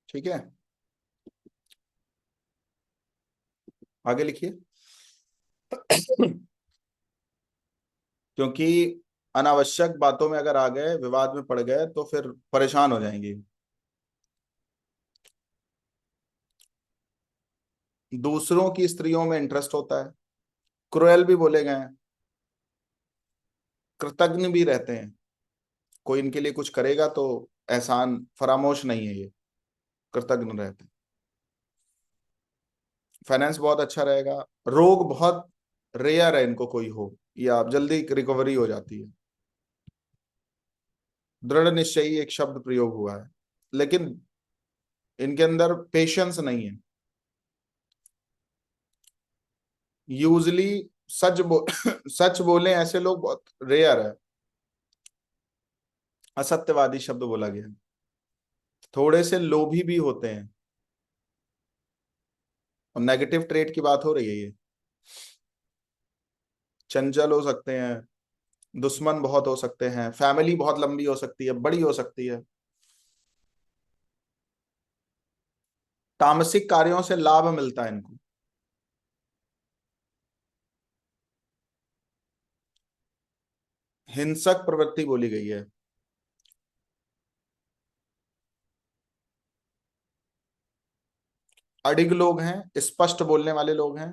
ठीक है। आगे लिखिए। क्योंकि अनावश्यक बातों में अगर आ गए, विवाद में पड़ गए तो फिर परेशान हो जाएंगी। दूसरों की स्त्रियों में इंटरेस्ट होता है। क्रुएल भी बोले गए हैं। कृतज्ञ भी रहते हैं। कोई इनके लिए कुछ करेगा तो एहसान फरामोश नहीं है ये, कृतज्ञ रहते हैं। फाइनेंस बहुत अच्छा रहेगा। रोग बहुत रेयर है इनको कोई हो, या जल्दी रिकवरी हो जाती है। दृढ़ निश्चयी एक शब्द प्रयोग हुआ है, लेकिन इनके अंदर पेशेंस नहीं है। यूजली सच बोले ऐसे लोग बहुत रेयर है। असत्यवादी शब्द बोला गया है। थोड़े से लोभी भी होते हैं। और नेगेटिव ट्रेट की बात हो रही है ये। चंचल हो सकते हैं, दुश्मन बहुत हो सकते हैं, फैमिली बहुत लंबी हो सकती है, बड़ी हो सकती है। तामसिक कार्यों से लाभ मिलता है इनको। हिंसक प्रवृत्ति बोली गई है। अडिग लोग हैं, स्पष्ट बोलने वाले लोग हैं।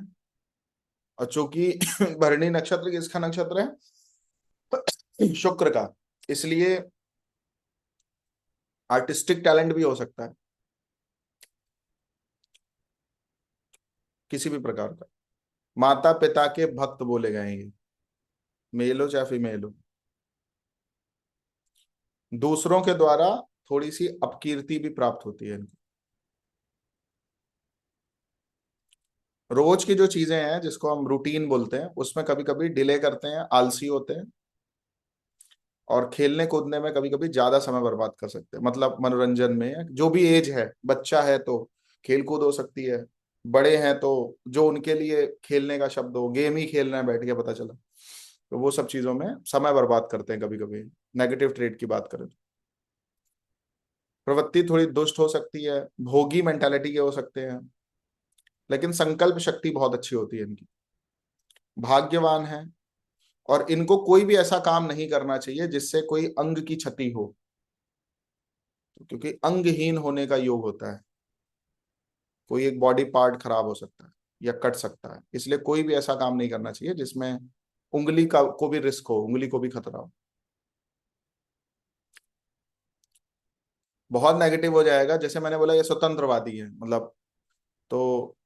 और चूंकि भरणी नक्षत्र किसका नक्षत्र है? शुक्र का। इसलिए आर्टिस्टिक टैलेंट भी हो सकता है किसी भी प्रकार का। माता पिता के भक्त बोले गए हैं ये, मेल हो चाहे फीमेल हो। दूसरों के द्वारा थोड़ी सी अपकीर्ति भी प्राप्त होती है इनको। रोज की जो चीजें हैं जिसको हम रूटीन बोलते हैं उसमें कभी कभी डिले करते हैं, आलसी होते हैं, और खेलने कूदने में कभी कभी ज्यादा समय बर्बाद कर सकते हैं। मतलब मनोरंजन में जो भी एज है, बच्चा है तो खेल कूद हो सकती है, बड़े हैं तो जो उनके लिए खेलने का शब्द हो, गेम ही खेलना है बैठ के पता चला, तो वो सब चीजों में समय बर्बाद करते हैं कभी कभी। नेगेटिव ट्रेड की बात करें तो प्रवृत्ति थोड़ी दुष्ट हो सकती है, भोगी मेंटालिटी के हो सकते हैं, लेकिन संकल्प शक्ति बहुत अच्छी होती है इनकी। भाग्यवान है। और इनको कोई भी ऐसा काम नहीं करना चाहिए जिससे कोई अंग की क्षति हो, क्योंकि अंगहीन होने का योग होता है। कोई एक बॉडी पार्ट खराब हो सकता है या कट सकता है, इसलिए कोई भी ऐसा काम नहीं करना चाहिए जिसमें उंगली का को भी रिस्क हो, उंगली को भी खतरा हो। बहुत नेगेटिव हो जाएगा, जैसे मैंने बोला ये स्वतंत्रवादी है मतलब, तो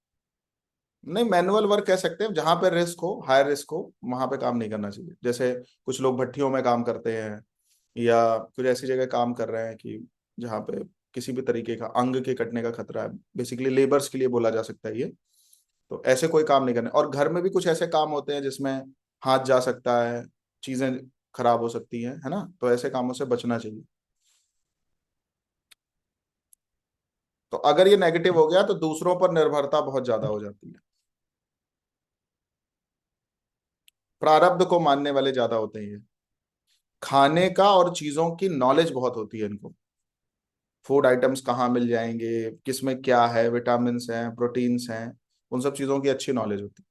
नहीं, मैनुअल वर्क कह सकते हैं, जहां पे रिस्क हो, हाई रिस्क हो, वहां पे काम नहीं करना चाहिए। जैसे कुछ लोग भट्टियों में काम करते हैं, या कुछ ऐसी जगह काम कर रहे हैं कि जहाँ पे किसी भी तरीके का अंग के कटने का खतरा है, बेसिकली लेबर्स के लिए बोला जा सकता है ये। तो ऐसे कोई काम नहीं करने। और घर में भी कुछ ऐसे काम होते हैं जिसमें हाथ जा सकता है, चीजें खराब हो सकती हैं, है ना, तो ऐसे कामों से बचना चाहिए। तो अगर ये नेगेटिव हो गया तो दूसरों पर निर्भरता बहुत ज्यादा हो जाती है। प्रारब्ध को मानने वाले ज्यादा होते हैं ये। खाने का और चीजों की नॉलेज बहुत होती है इनको। फूड आइटम्स कहाँ मिल जाएंगे, किसमें क्या है, विटामिन्स हैं, प्रोटीन्स हैं, उन सब चीजों की अच्छी नॉलेज होती है।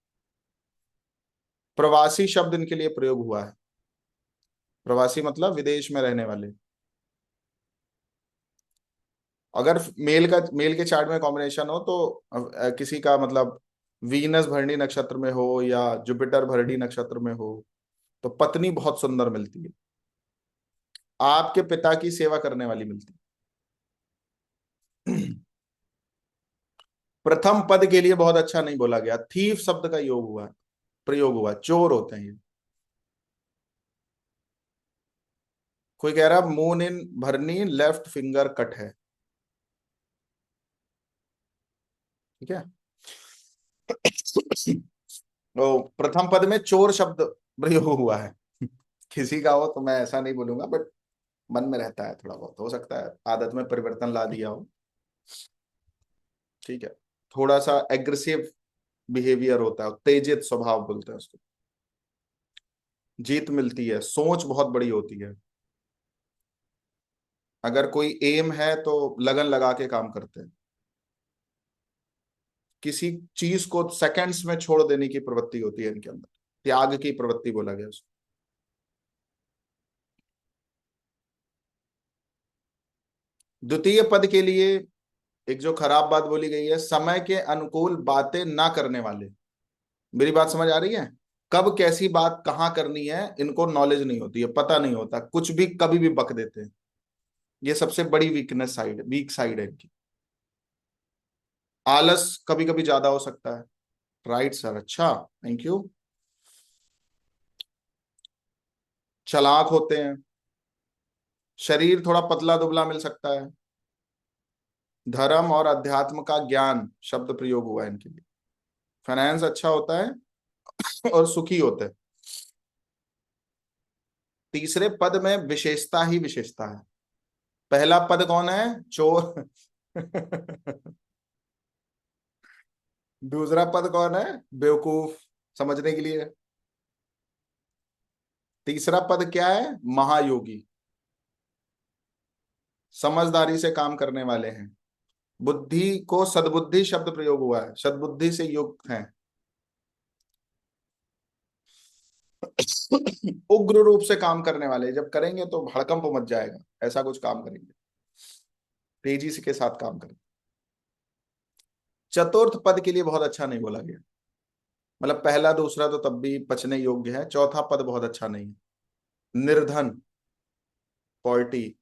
प्रवासी शब्द इनके लिए प्रयोग हुआ है। प्रवासी मतलब विदेश में रहने वाले। अगर मेल के चार्ट में कॉम्बिनेशन हो तो किसी का मतलब वीनस भरणी नक्षत्र में हो या जुपिटर भरणी नक्षत्र में हो, तो पत्नी बहुत सुंदर मिलती है, आपके पिता की सेवा करने वाली मिलती है। प्रथम पद के लिए बहुत अच्छा नहीं बोला गया, थीफ शब्द का योग हुआ, प्रयोग हुआ, चोर होते हैं ये। कोई कह रहा मून इन भरनी लेफ्ट फिंगर कट है, ठीक है। तो प्रथम पद में चोर शब्द प्रयोग हुआ है। किसी का हो तो मैं ऐसा नहीं बोलूंगा, बट मन में रहता है, थोड़ा बहुत हो सकता है आदत में परिवर्तन ला दिया हो, ठीक है। थोड़ा सा एग्रेसिव बिहेवियर होता है, उत्तेजित स्वभाव बोलते हैं उसको। जीत मिलती है, सोच बहुत बड़ी होती है। अगर कोई एम है तो लगन लगा के काम करते हैं। किसी चीज को सेकंड्स में छोड़ देने की प्रवृत्ति होती है इनके अंदर, त्याग की प्रवृत्ति बोला गया उसको। द्वितीय पद के लिए एक जो खराब बात बोली गई है, समय के अनुकूल बातें ना करने वाले। मेरी बात समझ आ रही है? कब कैसी बात कहाँ करनी है इनको नॉलेज नहीं होती है, पता नहीं होता, कुछ भी कभी भी बक देते हैं। ये सबसे बड़ी वीक साइड है इनकी। आलस कभी कभी ज्यादा हो सकता है। राइट सर, अच्छा, थैंक यू। चालाक होते हैं। शरीर थोड़ा पतला दुबला मिल सकता है। धर्म और अध्यात्म का ज्ञान शब्द प्रयोग हुआ है इनके लिए। फाइनेंस अच्छा होता है और सुखी होते हैं। तीसरे पद में विशेषता ही विशेषता है। पहला पद कौन है? चोर। दूसरा पद कौन है? बेवकूफ, समझने के लिए। तीसरा पद क्या है? महायोगी, समझदारी से काम करने वाले हैं। बुद्धि को सद्बुद्धि शब्द प्रयोग हुआ है, सद्बुद्धि से युक्त हैं। उग्र रूप से काम करने वाले, जब करेंगे तो भड़कंप मच जाएगा, ऐसा कुछ काम करेंगे, तेजी से के साथ काम करेंगे। चतुर्थ पद के लिए बहुत अच्छा नहीं बोला गया, मतलब पहला दूसरा तो तब भी पचने योग्य है, चौथा पद बहुत अच्छा नहीं है। निर्धन, पॉवर्टी,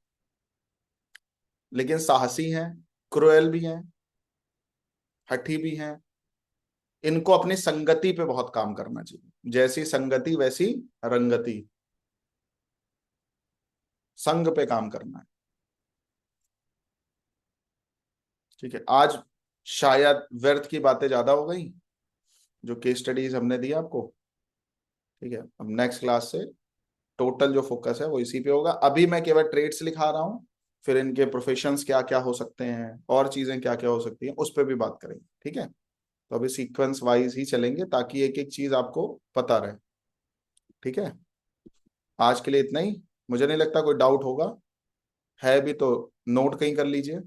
लेकिन साहसी हैं, क्रुएल भी हैं, हठी भी हैं। इनको अपनी संगति पे बहुत काम करना चाहिए, जैसी संगति वैसी रंगति, संग पे काम करना है। ठीक है, आज शायद व्यर्थ की बातें ज्यादा हो गई, जो केस स्टडीज हमने दी आपको। ठीक है, अब नेक्स्ट क्लास से टोटल जो फोकस है वो इसी पे होगा। अभी मैं केवल ट्रेड्स लिखा रहा हूँ, फिर इनके प्रोफेशंस क्या क्या हो सकते हैं और चीजें क्या क्या हो सकती हैं उस पर भी बात करेंगे। ठीक है, तो अभी सीक्वेंस वाइज ही चलेंगे ताकि एक एक चीज आपको पता रहे। ठीक है, आज के लिए इतना ही। मुझे नहीं लगता कोई डाउट होगा, है भी तो नोट कहीं कर लीजिए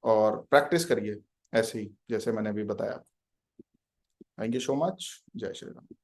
और प्रैक्टिस करिए ऐसे ही जैसे मैंने अभी बताया। Thank you so much. जय श्री राम।